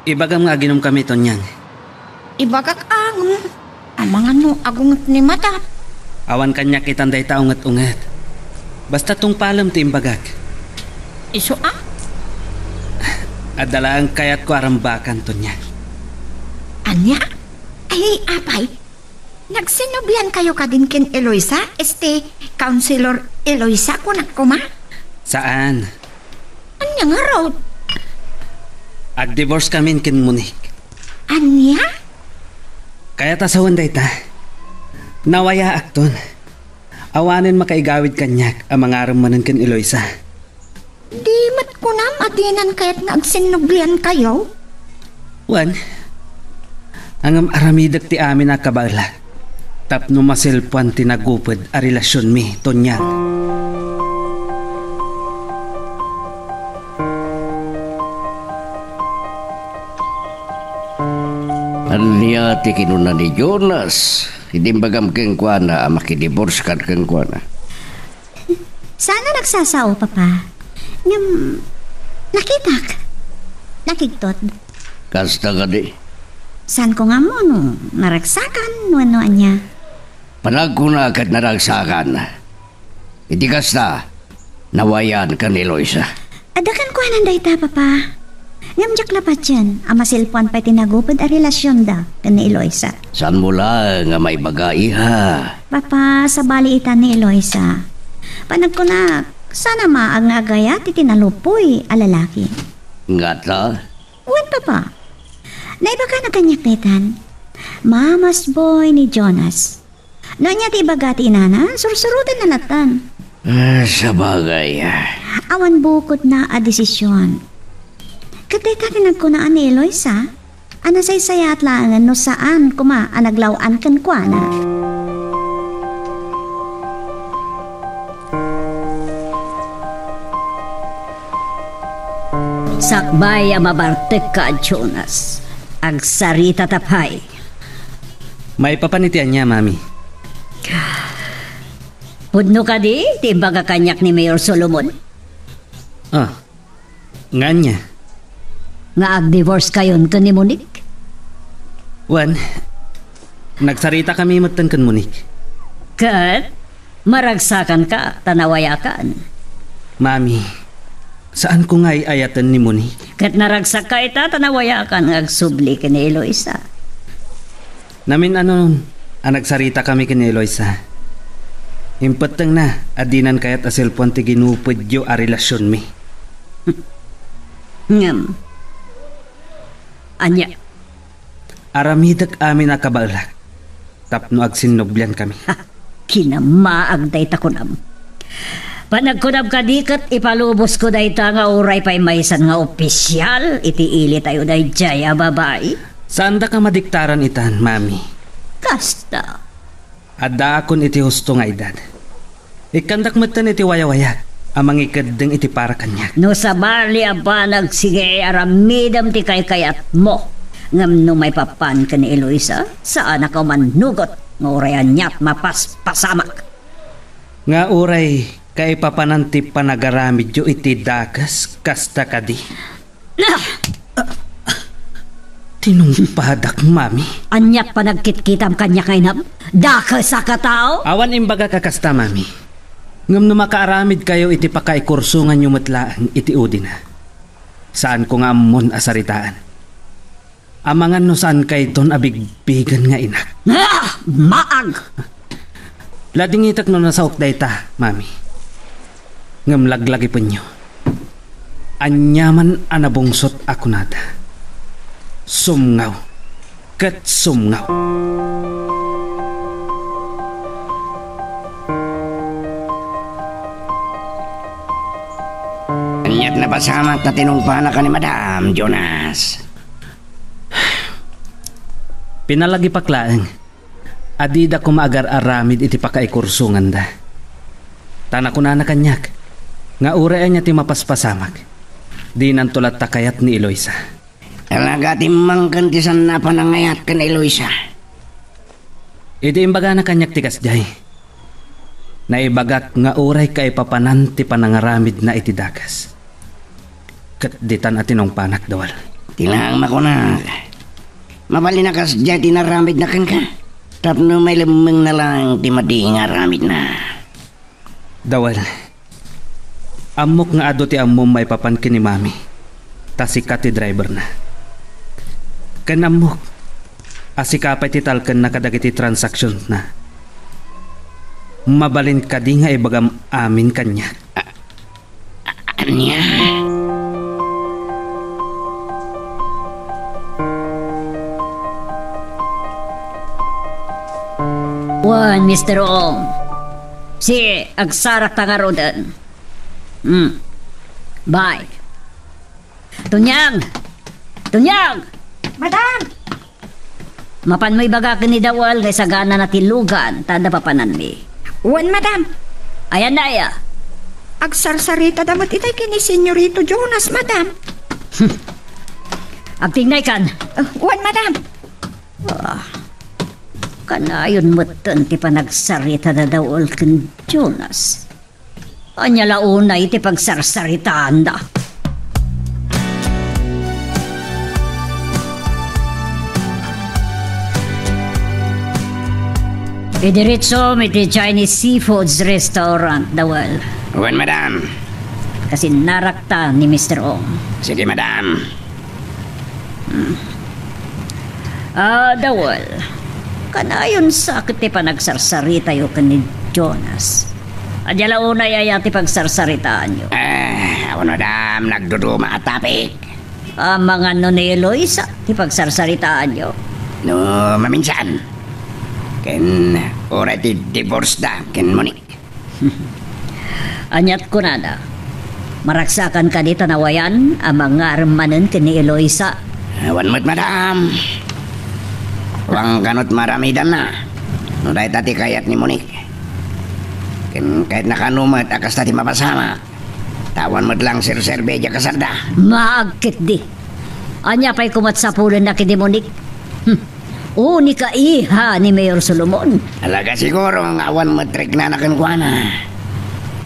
Ibagam nga ginom kami ton yan. Ibagak ang mga no agungot ni mata. Awan kanya kitang day taungat-ungat. Basta tong palam ti imbagak. Iso At dalaan kayat ko arambakan ton yan. Anya? Ay, apay. Nagsinubyan kayo kadin ken Eloisa? Counselor Eloisa ko nakuma? Saan? Anya nga raw? Ag-divorce kami kin Monique. Anya? Kaya tasawan day ta. Nawaya akton. Awanin makaigawid kanyak ang mga aramanan kin Eloisa. Di mat ko na matinan kaya't nagsinubyan kayo? Wan, ang aramidak ti amin na kabala. Tapno masilpuan tinagupad a relasyon mi, Tonyang. Anya ti kinuna ni Jonas. Hindi bagam keng kuana makidivorce kan keng kuana. Sana nagsasao, Papa. Ngam, nakitak. Nakigtot. Kasta ka di. San ko nga mo, no? Naragsakan, no ano anya. Panagkuna kat naragsakan. Hindi kasta, nawayan ka ni Eloisa. Adakan ko anang dayta, Papa. Ngamjak lapat yan, ang masilpuan pa'y tinagupad a relasyon da, kan ni Eloisa. Saan mo lang nga may bagay ha? Papa, sa baliitan ni Eloisa. Panagkunak, sana maag nga agaya ti tinalupoy a lalaki. Ngata? Uwan, Papa. Naiba ka na kanyak netan. Mama's boy ni Jonas. No niya ti ibagati inana, sursurutan na natan. Sa bagay. Awan bukod na a desisyon. Katay ka tinagkunaan ni Eloisa. Ana say saya at laangan no saan kuma anaglawaan kan kuana. Sakbay amabartek ka, Jonas. Agsarita tapay. May papanitian niya, Mami. Pudno ka di, timbaga kanyak ni Mayor Solomon. Ah, nga niya. Nga ag-divorce kayon ka ni Monique? Wan, nagsarita kami matan kan Monique. Kat, maragsakan ka, tanawayakan. Mami, saan ko nga iayatan ni Monique? Kat naragsak ka ita, tanawayakan agsubli ka ni Eloisa. Namin nagsarita kami kini Eloisa. Impatang na, adinan kayat aselpon ti ginupudyo a relasyon mi. Ngam. Anya. Aramidak amin akabalak. Tapno agsinobyan kami. Kinamaag day takunam. Panagkunam ka dikat, ipalubos ko day ta nga uray pa'y maysan nga opisyal, itiili tayo day jaya babae. Saan da ka madiktaran itan, mami? Kasta. Adda akon iti husto nga edad. Ikandak matan iti waya-waya. Amang ikadeng iti para kanyak. No sa bali abanag sige aramidam ti kayat mo. Ngam no may papan ka ni Eloisa, saan ako manugot nga urayan niya't mapaspasamak. Nga uray, kay papananti panagaramid yo iti dakas kasta kadi. Tinungpadak, mami. Anyak pa nagkitkitam kanya kainam? Daka sa katao? Awan imbaga kakasta, mami. Ngam na makaaramid kayo iti pakaikursungan yung matlaan iti udina. Saan ko nga amon asaritaan? Amangan no saan kay ton abigbigan nga inak. Maag! Lading itak no nasaok dayta, mami. Ngam laglagi pa nyo. Anyaman anabungsot ako nada. Sumngaw. Kat sumngaw. Anyat na pasamak na tinungpana ka ni Madam Jonas. Pinalagi paklaang. Adida ko maagar-aramid iti pakaikursungan da. Tanak ko na kanyak. Nga ure niya ti mapaspasamak. Di nantulat takayat ni Eloisa. Talaga timangkan ti san na panangayat ka ni Eloisa. Iti imbaga na kanyak tikas jay. Naibagak nga uray kay papanan ti panangaramid na iti dagas. Kat ditan atinong panak dawal. Tilang makunak. Mapalinakas dyan tinaramid na kan ka. Tapno may lemeng na lang ti madingaramid na. Dawal. Amok nga ado ti amom may papan kini mami. Tasikat ti driver na. Kanamok. Asikapay ti talken na kadagiti transaction na. Mabalin ka di nga ibagam amin kanya. Anya? Wan, Mr. Ong. Si, agsarak tangarodan. Bye. Tunyang! Tunyang! Madam! Mapan mo ibagakin ni Dawal kay sagana na tilugan, tada papanan mi. Wan, madam. Ayan na ya. Agsarsarita damat itay kini Senyorito Jonas, madam. Agtingnay kan. Wan, madam. Kanayon mo ti panagsarita na Dawal ken Jonas. Anya launa iti pagsarsaritaan da. Idiretso may ti Chinese Seafoods Restaurant, Dawal. Wan, madam. Kasi narakta ni Mr. Ong. Sige, madam. Dawal. Kanayon sakit ti panagsarsarita yo ni Jonas. Adya launa yayati pagsarsaritaan yo. Awan, madam. Nagduduma at tapik. Mga no ni Eloisa ti pagsarsaritaan yo. No, maminsan. Ken already divorced da ken Monique. Anyat ko nada. Maraksakan ka dito nawayan ang mga armanan ken ni Eloisa. Awan mo't, madam. Wang kanot maramidan na. No dahil tati kayat ni Monique. Ken kahit nakanumat akas tati mapasama. Tawan mo't lang sir-serbe dya kasarda. Maagkit di. Anya pa'y kumatsapulan na kini Monique. Uni ka iha ni Mayor Solomon. Alaga siguro ang awan matrik na nakankuana.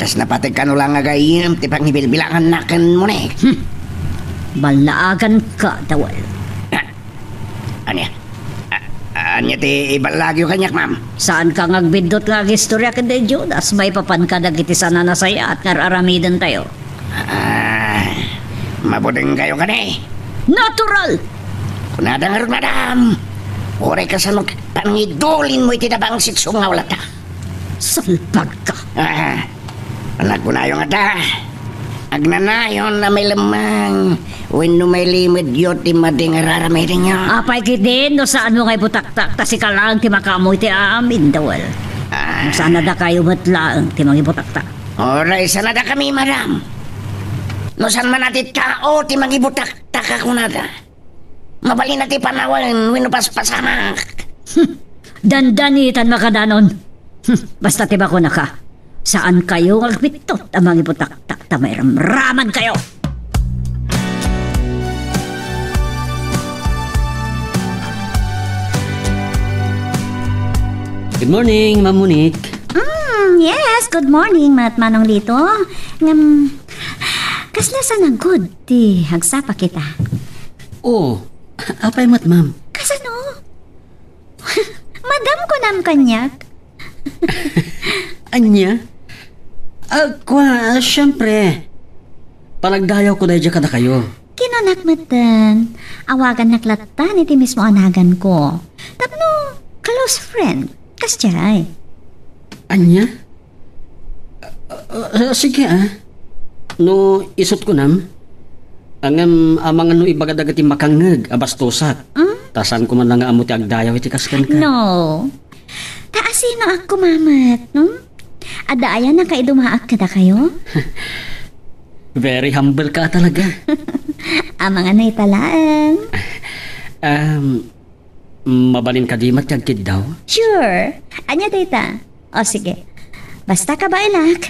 Tas napatag ka no lang nga gayim, tipang hibilbilangan nakan mo na Balaagan ka, Dawal. Anya? Anya ti ibalagyo kanyak, ma'am? Saan ka ngagbindot nga istorya ka de Judas? May papan ka dagiti sana na saya at ngararamidan tayo. Mabuding kayo ka na Natural! Kunada nga rin, madam. Uri ka sa pangidulin mo itinabang siksong nga wala ta. Salpag ka. Anak ko na yung ata. Agnanayon na may lamang. When no may limit yun, ti mading araramidin nyo. Apay kitin, no saan mo kay butaktak, tasi ka lang, ti makamoy ti amin, Dawal. Sana da kayo matlaang, ti mga butaktak. Oray, sana da kami, madam. No saan man natin kao, ti mga butaktak ako na da. Mabali na ti panawan, winupas pasamak. Dandanitan makadanon. Basta ti bako na ka. Saan kayo ngagpitot ang mga butaktak, ta may ramraman kayo. Good morning, Ma'am Monique. Yes, good morning, Manong Lito. Kaslasan ang good, di hagsapa kita. Oh, apay mat, ma'am. Kasano? Madam ko nam kanyak. Anya? Siyempre. Panagdayaw ko dahil kada kayo. Kinonak matan. Awagan naklatan iti mismo anagan ko. Tapno, close friend. Kasjay. Anya? Sige No, isot ko nam. Amang ano ibagadagat ti makangeg, abastosak. Tasan ko man lang nga amo ti agdayaw iti kaskan ka. No. Taasino ako, mamat, no? Adaya na kay dumaak kada kayo? Very humble ka talaga. Amang ano italaan. Mabalin ka di matagkid daw? Sure. Anya data? O sige. Basta ka ba ilak?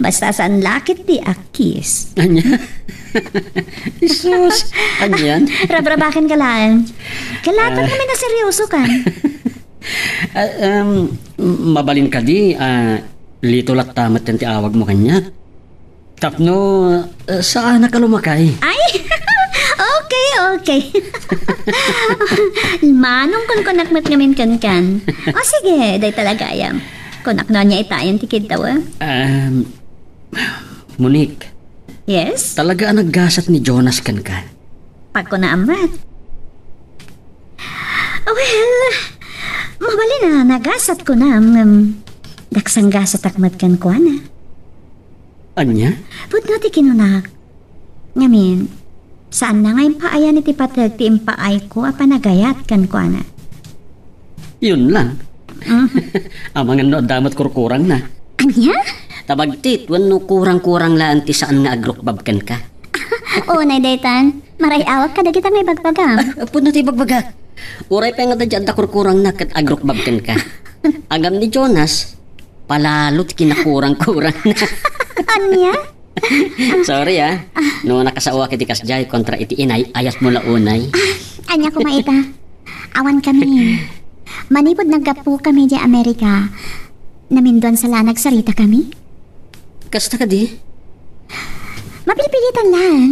Basta saan lakit di akis. Anya? Isus. Anyan? Rabrabakin ka lang. Kalatot kami na seryoso kan. Mabalin ka di. Lito laktamat yan ti awag mo kanya. Tapno, saan na ka lumakay? Ay! Okay. Manong kun kunakmat ngamin kan. O sige, day talaga ayam. Kunak na niya itayan tikid daw. Monique. Yes? Talaga ang naggasat ni Jonas kan ka? Pag ko na amat. Well, mabali na, nagasat ko na. Daksang gasat akmat kan ko na. Anya? Pudno ti kinunak. Ngamin, saan na ngayon paayan iti patag ti impaay ko apanagayat kan ko na. Yun lang. Amangan no damat kurkurang na. Anya? Tabagtit, wano kurang-kurang laan ti saan nga agrokbab kan ka. Nay daytan, maray awak kada kita may bagbagam. Puno ti bagbagak. Uray pa nga dyan da kurkurang na kat agrokbab kan ka. Agam ni Jonas, palalot kinakurang-kurang na. Anya? Sorry no nakasawa kiti kasjay kontra iti inay, ayat mo launay. Anya ko maita. Awan kami. Manipod naggapu kami di Amerika. Naminduan sa lanag sarita kami. Kasta ka di? Mapilpilitan lang.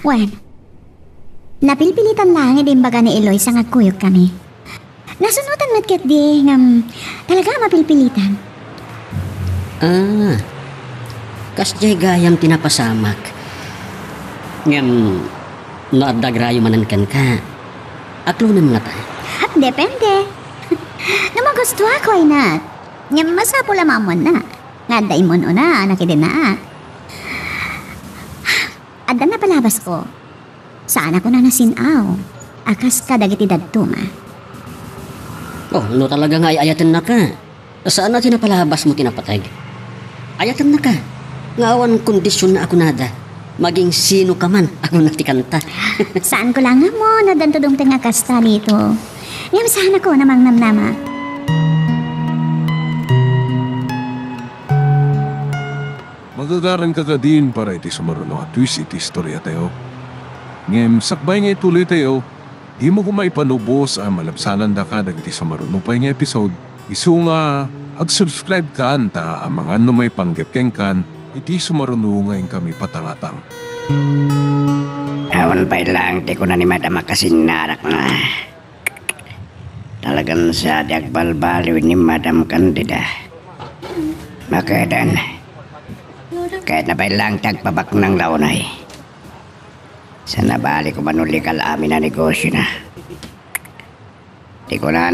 Wen, napilpilitan lang idimbaga ni Eloy sa ngagkuyok kami. Nasunutan matket di ngam talaga mapilpilitan. Kasjay gayam tinapasamak. Ngam naadagrayo manankan ka. Aklo na mga tayo. Depende. Namagusto ako ay na. Ngam masapo lamamon na. Nga daimon o na, nakidin na. Adan na palabas ko. Saan ako na nasinaw. Akas ka dagiti dadtuma. Oh, no talaga nga ayatan na ka. Saan na tinapalabas mo tinapatay? Ayatan na ka. Ngawan kondisyon na ako nada. Maging sino ka man, ako natikanta. Saan ko lang nga mo, nadantudong nga kasta nito. Ngam saan ako namang namnama. Magagaran ka ka din para iti sumaruno at twist iti istorya tayo. Ngem sakbay nga ituloy tayo, di mo kumaipanubos ang malabsanan da ka dagiti sumaruno pa nga episode. Isu nga Ag-subscribe ka anta ang mga may panggepkengkan, iti sumarunungayin kami patangatang. Awan pa lang, di ko na ni madam makasinarak na. Talagang sa balbaliw ni Madam Candida. Makadan, kahit na pa lang tagpabak ng launay. Sa nabali ko manulikal amin na negosyo na. Di ko na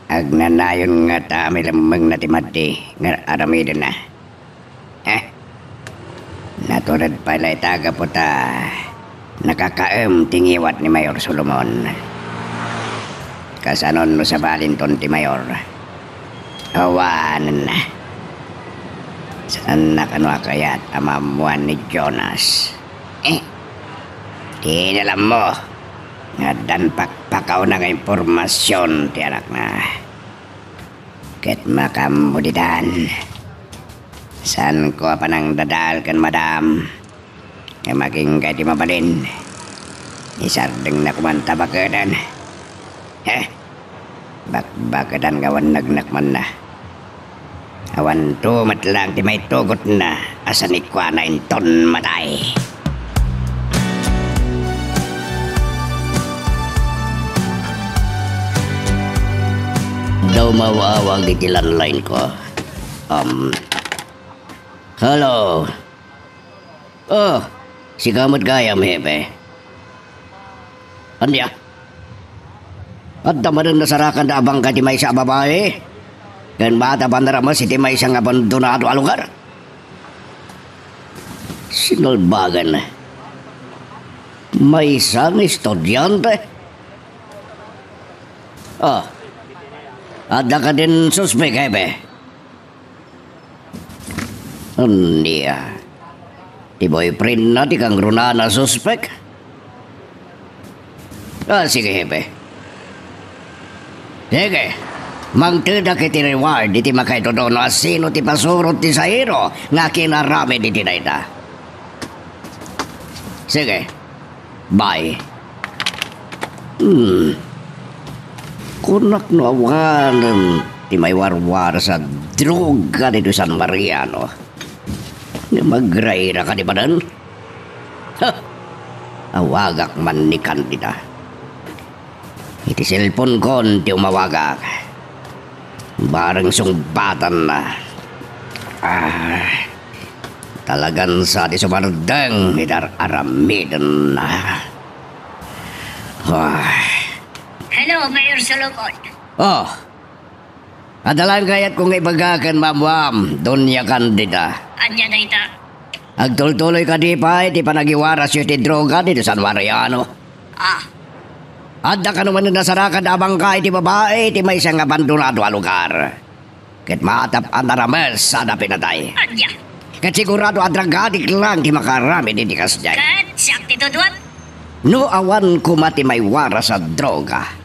agnanayon nga tami lamang na timati nga aramidin na. Naturad pala itaga po ta nakakaem tingiwat ni Mayor Solomon. Kasanon no sa balinton ti Mayor. Awanan na. Saan nakanwa kaya't amamuan ni Jonas? Di alam mo. Nga danpakpakaw na nga impormasyon ti anak na. Ket makamudidan. Saan ko pa nang dadal kan madam? Nga maging kay di mabalin. Isardeng na kumanta bakadan. Bakadan gawan nagnakman na. Awan tumat lang ti may tugot na. Asan ikwa na inton matay. Daw mawawag di landline ko. Hello. Oh, si Kamot Gayam, Hepe. Andi At damarin na sarakan na abang ka di may sa babae. Gan bata pa narama si di may isang abandonado a lugar. Sinulbagan. May isang estudyante. Oh. Ada ka din suspek, Hepe? Hindi Di boyfriend na di kang runana suspek? Sige, Hepe. Sige. Mangtida kiti reward iti makaitodono asino ti pasurot ti sairo nga kinarami di tinayta. Sige. Bye. Kunak no awanan ti may warwar sa droga dito San Mariano. Nga magrayra ka di ba dan? Awagak man ni Candida. Iti cellphone ko ti umawagak. Barang sungbatan na. Talagan sa di sumardeng idar aramiden na. Hello, Mayor Solomon. Oh. Adalang kayat kong ibagakan, Ma'am Donya Candida. Anya na ita? Agtultuloy ka di pa, di pa nagiwaras yung ti droga dito San Mariano. Adda ka naman na nasarakan abang ka iti babae, iti may isang abandonado a lugar. Ket maatap ang narames sa pinatay. Anya? Ket sigurado adragadik lang di makarami di kasjay. Kat, siyak tituduan? No awan ko mati may waras sa droga.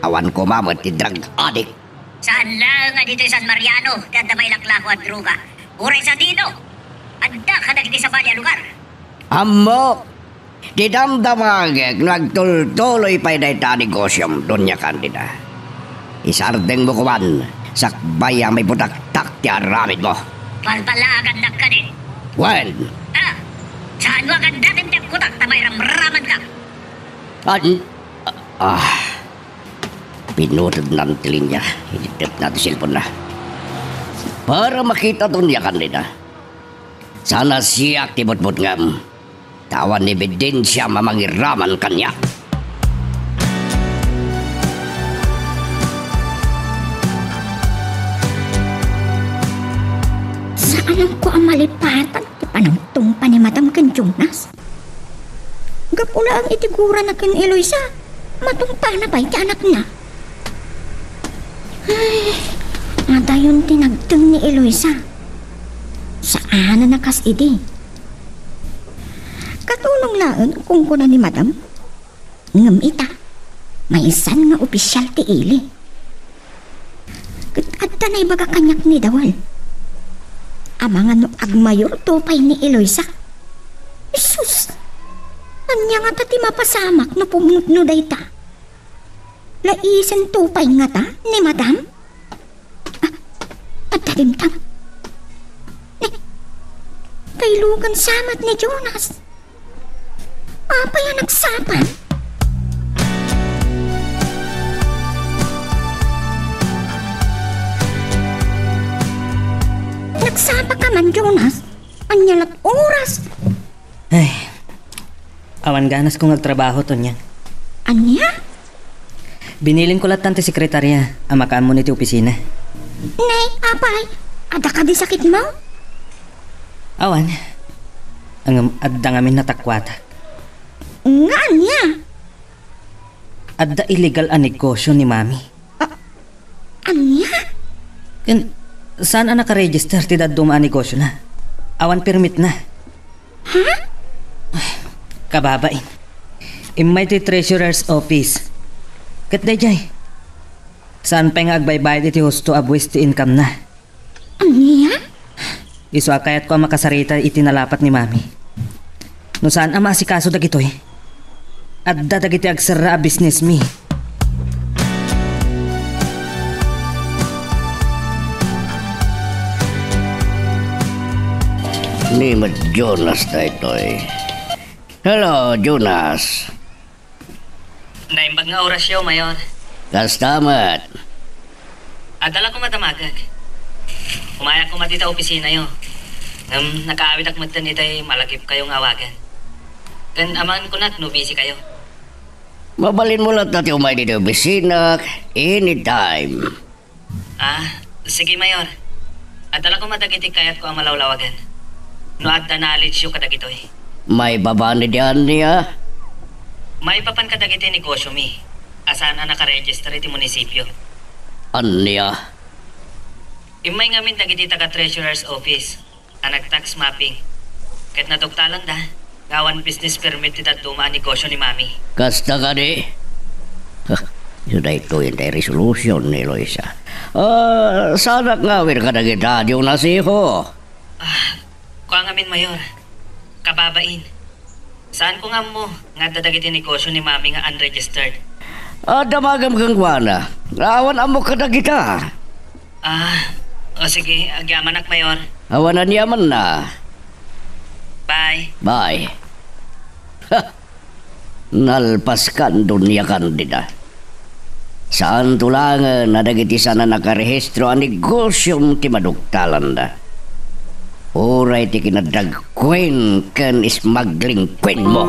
Awan ko mamat ti drug addict. Saan lang nga dito San Mariano, ganda may laklako at droga. Uray sa dino. Anda ka na kiti sa balya lugar. Amo, di damdamagek nagtultuloy pa'y dayta negosyom Donya Candida. Isardeng mo kuman, sakbaya may budak-tak ti aramid mo. Palpalagan na ka din. When? Saan mo agad dating kutak na may ramraman ka? Pinutod ng linya. Hinitip natin silpon na. Para makita Donya Candida. Sana siya tibot-bot ngam. Tawan ni ebidensya mamangiraman kanya. Saan ko ang malipatan? Panungtong pa ni Madam kan Jonas. Gapula ang itigura na kan Eloisa. Matungta na ba iti anak na? Ay, madayon tinagteng ni Eloisa. Saan na nakas idi? Katulong laan kung kuna ni Madam. Ngam ita, may isan nga opisyal ti ili. Adta na ibaga kanyak ni Dawal. Amangan no agmayor tupay ni Eloisa. Isus! Anya nga ta ti mapasamak no pumunot no dayta. Laisan tupay nga ta ni Madam? At talimtang. Kailugan samat ni Jonas. Apa yan nagsapan? Nagsapa ka man, Jonas. Anyalat oras. Ay, awan ganas kong nagtrabaho to niyan. Anya? Binilin ko lahat ti sekretarya, ang makaan mo niti opisina. Nay, apay. Ada ka di sakit mo? Awan, ang adda ngamin natakwata. Nga niya. Adda illegal a negosyo ni Mami. Anya? Kan, saan ang nakaregister ti daduma a negosyo na? Awan permit na. Ha? Kababain. Imay ti treasurer's office. Kat dayjay. Saan pa nga agbaybayad iti husto abwis ti income na? Anya? Iso akayat ko ang makasarita itinalapat ni Mami. No saan ang masikaso dagitoy? Adda dagiti agsara a business mi. Ni Jonas na ito eh. Hello, Jonas. Naimbag nga oras yaw, Mayor. Kastamat. Adala ko matamagag. Umaya ko matita opisina yo. Nakaawit ak matan itay malagip kayong awagan. Kan aman ko nak no busy kayo. Mabalin mo lang natin umay dito opisina anytime. Sige, Mayor. Adala ko madagitik kayat ko ang malawlawagan. No adda knowledge yung kadagitoy. May baba ni diyan niya. May papan kadagitoy negosyo mi. Asan na nakaregister iti munisipyo. Anya? Imay ngamin dagiti taga-treasurer's office. Ang nag-tax mapping. Kahit nadugtalan da, gawan business permit iti duma negosyo ni Mami. Kasta ka di? Yun na ito yung resolution ni Loisa. Sana ngawin ka na kita, yung nasiho. Kuha ngamin, Mayor. Kababain. Saan ko nga mo nga dadagiti negosyo ni Mami nga unregistered? Damagam kang wana. Awan amo ka na kita. Sige, agyamanak, Mayor. Awanan yaman na. Bye. Bye. Nalpas kan dunya kandida. Saan tulangan na dagiti sana nakarehistro ang negosyong ti madugtalan da. Oray ti kinadagkwen kan smuggling kwen mo.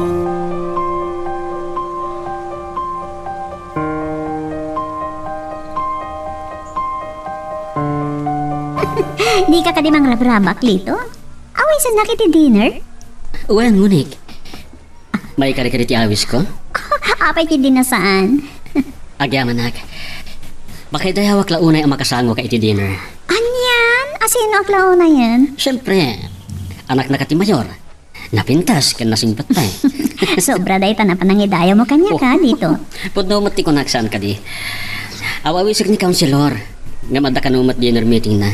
Di ka kadimang rabrabak, Lito? Away sa nakiti dinner? Uwan, ngunik. May kari-kari ti awis ko? Apay ti dinasaan. Agyamanak. Bakit dayawak launay ang makasango ka iti dinner? Anyan? Asino ang lao na yan? Siyempre, anak na kati Mayor. Napintas kan nasing patay. Sobra day ta na panangidaya mo kanya ka dito. Pudno mati ko naksaan ka di. Awawisik ni Councilor. Nga madda kanumat dinner meeting na.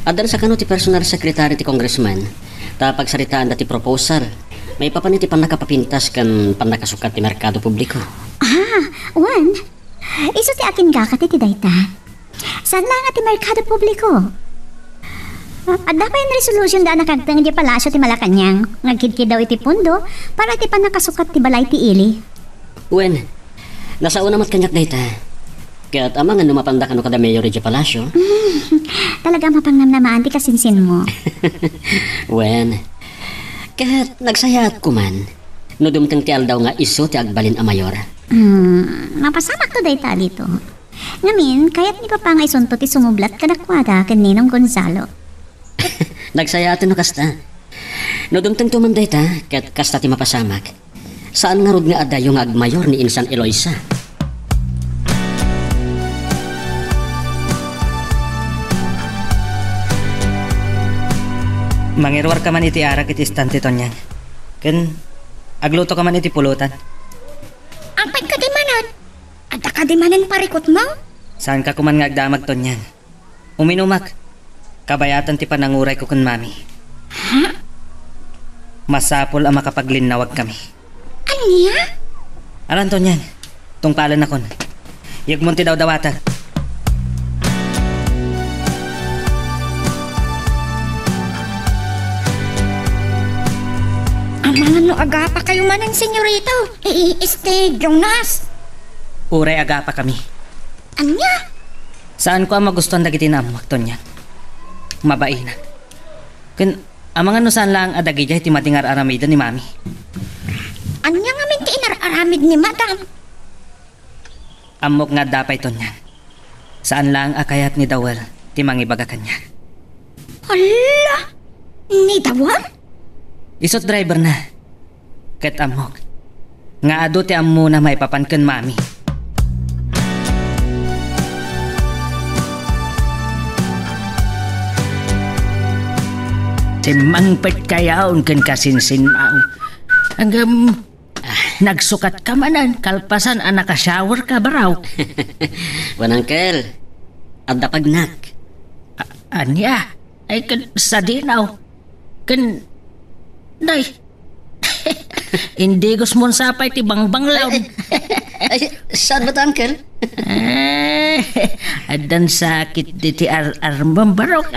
Adan sa kano ti personal secretary ti congressman. Ta pagsaritaan dati proposal. May papaniti pan nakapapintas kan pan nakasukat ti merkado publiko. Juan. Iso ti akin kakati ti dayta. Saan lang ti merkado publiko? At dapat yung resolution da nakagtang di palasyo ti Malacanang. Ngagkid daw iti pundo para ti pan nakasukat ti balay ti ili. Wen, nasa una mat kanyak dayta. Kaya't ama nga numapanda ka no kada mayor di palasyo. Talaga mapangnamnamaan ti kasinsin mo. Wen, kaya't nagsayat ko man. No dumteng ti aldaw nga iso ti agbalin a mayor. Mapasamak to dayta dito. Ngamin, kaya't ni Papa nga isunto ti sumublat kadakwada ken Ninong Gonzalo. Nagsayatan no kasta. No dumteng tumanday ta, kaya't kasta ti mapasamak. Saan nga rod nga adayo nga agmayor ni Insan Eloisa? Mangirwar ka man iti arak iti istante ton yan. Ken, agluto ka man iti pulutan. Ampay ka di manan. At ka di manan parikot mo? Saan ka kuman nga agdamag ton yan? Uminumak. Kabayatan ti pananguray ko kun Mami. Ha? Masapol ang makapaglinawag kami. Anya? Aran ton yan. Tungpalan akon. Yagmunti daw dawata. Mga no aga pa kayo manan, senyorito. Jonas. Uray aga pa kami. Anya? Saan ko ang magustuhan dagiti na makton niya? Mabainan. Kun amang ano saan lang adagi jay ti matingar aramida ni mami. Anya nga min ti inararamid ni madam? Amok nga dapay ton niya. Saan lang akayat ni Dawel ti mangibaga kanya. Hala! Ni Dawel? Isot driver na. Ket amok. Nga ado ti ammo na may papanken mami. Mangpet kayaon kan kasinsin mau. Hanggang nagsukat ka manan, kalpasan anak ka-shower ka baraw. Wan uncle, adda pagnak. Anya, ay kan sa dinaw. Kan, day. Hindi gusto mo sapay ti bangbanglaw. Ay, saan ba ta, uncle? Adan sakit di ti armam barok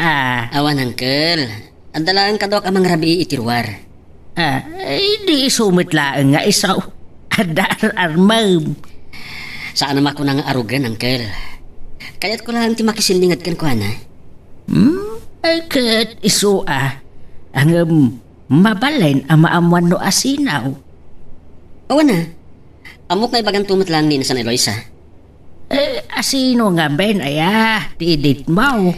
Awan uncle. Andalaan ka daw ka mang rabi itirwar. Di sumit laang nga isaw. Adar armam. Saan naman ako nang arugan, uncle? Kaya't ko lang ti makisindingat kan ko, ana. Ay kat iso ang mabalen ang maamuan no asinaw. Awan na. Amok na ibagang tumot lang ni San Eloisa. Asino nga ben ti edit mo.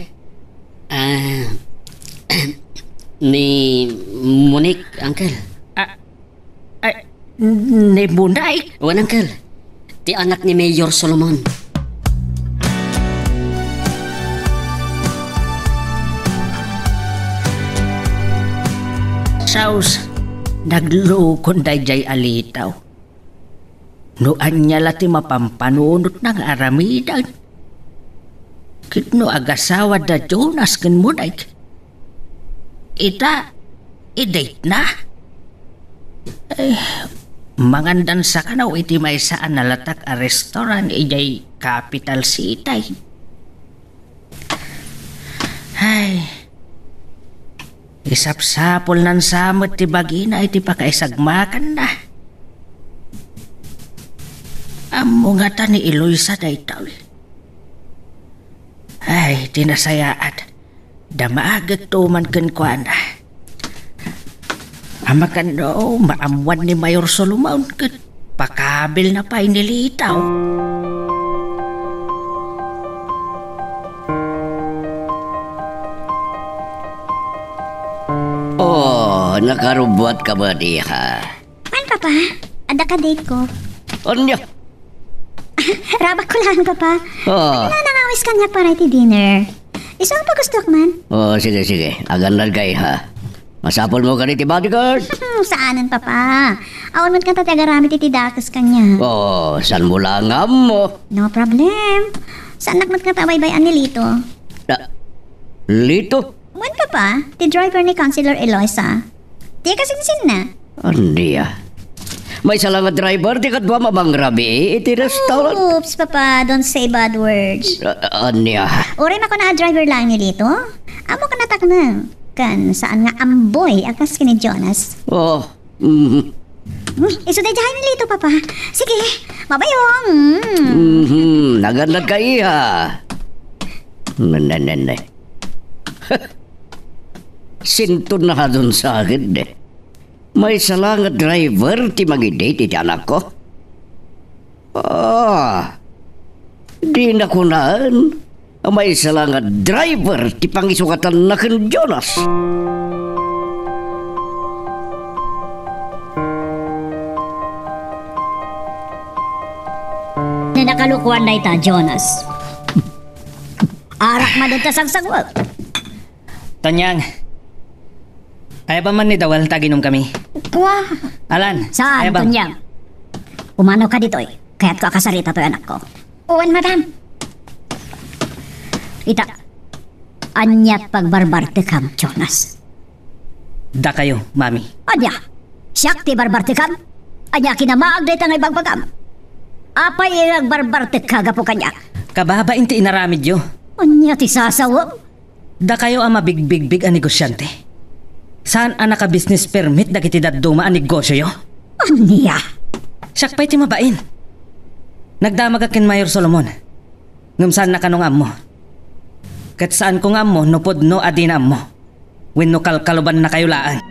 Ni Monique, uncle. Ni Monique? Wan, uncle. Ti anak ni Mayor Solomon. Saus, naglukon dayjay alitaw. Noan niya lati mapampanunot ng aramidan. Kitno agasawa da Jonas kan Monique. I-date na? Mangandan sa kanaw iti may saan nalatak a restaurant ijay capital city. Ay, isapsapol nan samot ti bagina iti pakaisagmakan na. Amo nga ta ni Eloisa daytaw. Ay, tinasayaat. Damaagag tuman kan kuana. Amakan no, maamuan ni Mayor Solomon kat pakabil na pa inilitaw. Oh, nakarubuat ka ba diha? Man, Papa? Ada ka date ko. Anya? Rabak ko lang, Papa. Oh. Nanangawis ka niya para iti dinner. Isang pagustok man. Oh, sige. Agandal kay ha. Masapol mo ka ni ti bodyguard? Saanan, Papa? Awan man ka tatagaramit iti dakas kanya. Oh, saan mo lang mo? No problem. Saan nakmat ka tabaybayan ni Lito? Lito? Man, Papa? Ti driver ni Councilor Eloisa. Di kasinsin na. Andi May salang driver, di kadwa mamangrabi iti restaurant. Oops, Papa. Don't say bad words. Anya? Uray ako na driver lang ni Lito. Amo ka natak na. Kan saan nga amboy akas kini Jonas. Oh, Isuday jahay ni Lito, Papa. Sige, mabayong. Nagandad ka iha. Nanay. Sintun na ka dun sa akin May salang driver ti mag-date iti anak ko. Di na kunaan. May salang driver ti pangisukatan na kan Jonas. Na nakalukuan na ita, Jonas. Arak madagta sagsagwag. Tanyang. Kaya ba man ni Dawal taginom kami? Wah, Alan, Saan, kaya ba? Tunyang? Umano ka dito kaya't ko akasarita to anak ko. uwan madam. Ita, anyat pagbarbarte kam, Jonas. Da kayo, mami. Anya, siyak ti barbarte kam. Anya kinamaag na itang ibang pagkam. Apay irag barbarte kaga po kanya. Kababa inti inaramid yo. Anya ti sasawag. Da kayo ang mabigbig-big ang negosyante. Saan ang naka-business permit dagiti dadduma ang negosyo yo? Aniya? Siyak pa'y timabain. Nagdamag akin Mayor Solomon. Ngam saan na kanong amo? Kat saan kong amo nupod no adina amo? When no kalkaluban na kayo laan.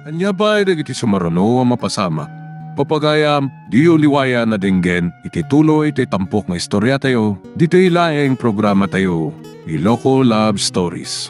Anya ba iti sumarano ang mapasama? Papagayam, di uliwaya na dinggen, iti tuloy iti tampok nga istorya tayo, dito ilaeng programa tayo, Iloko Love Stories.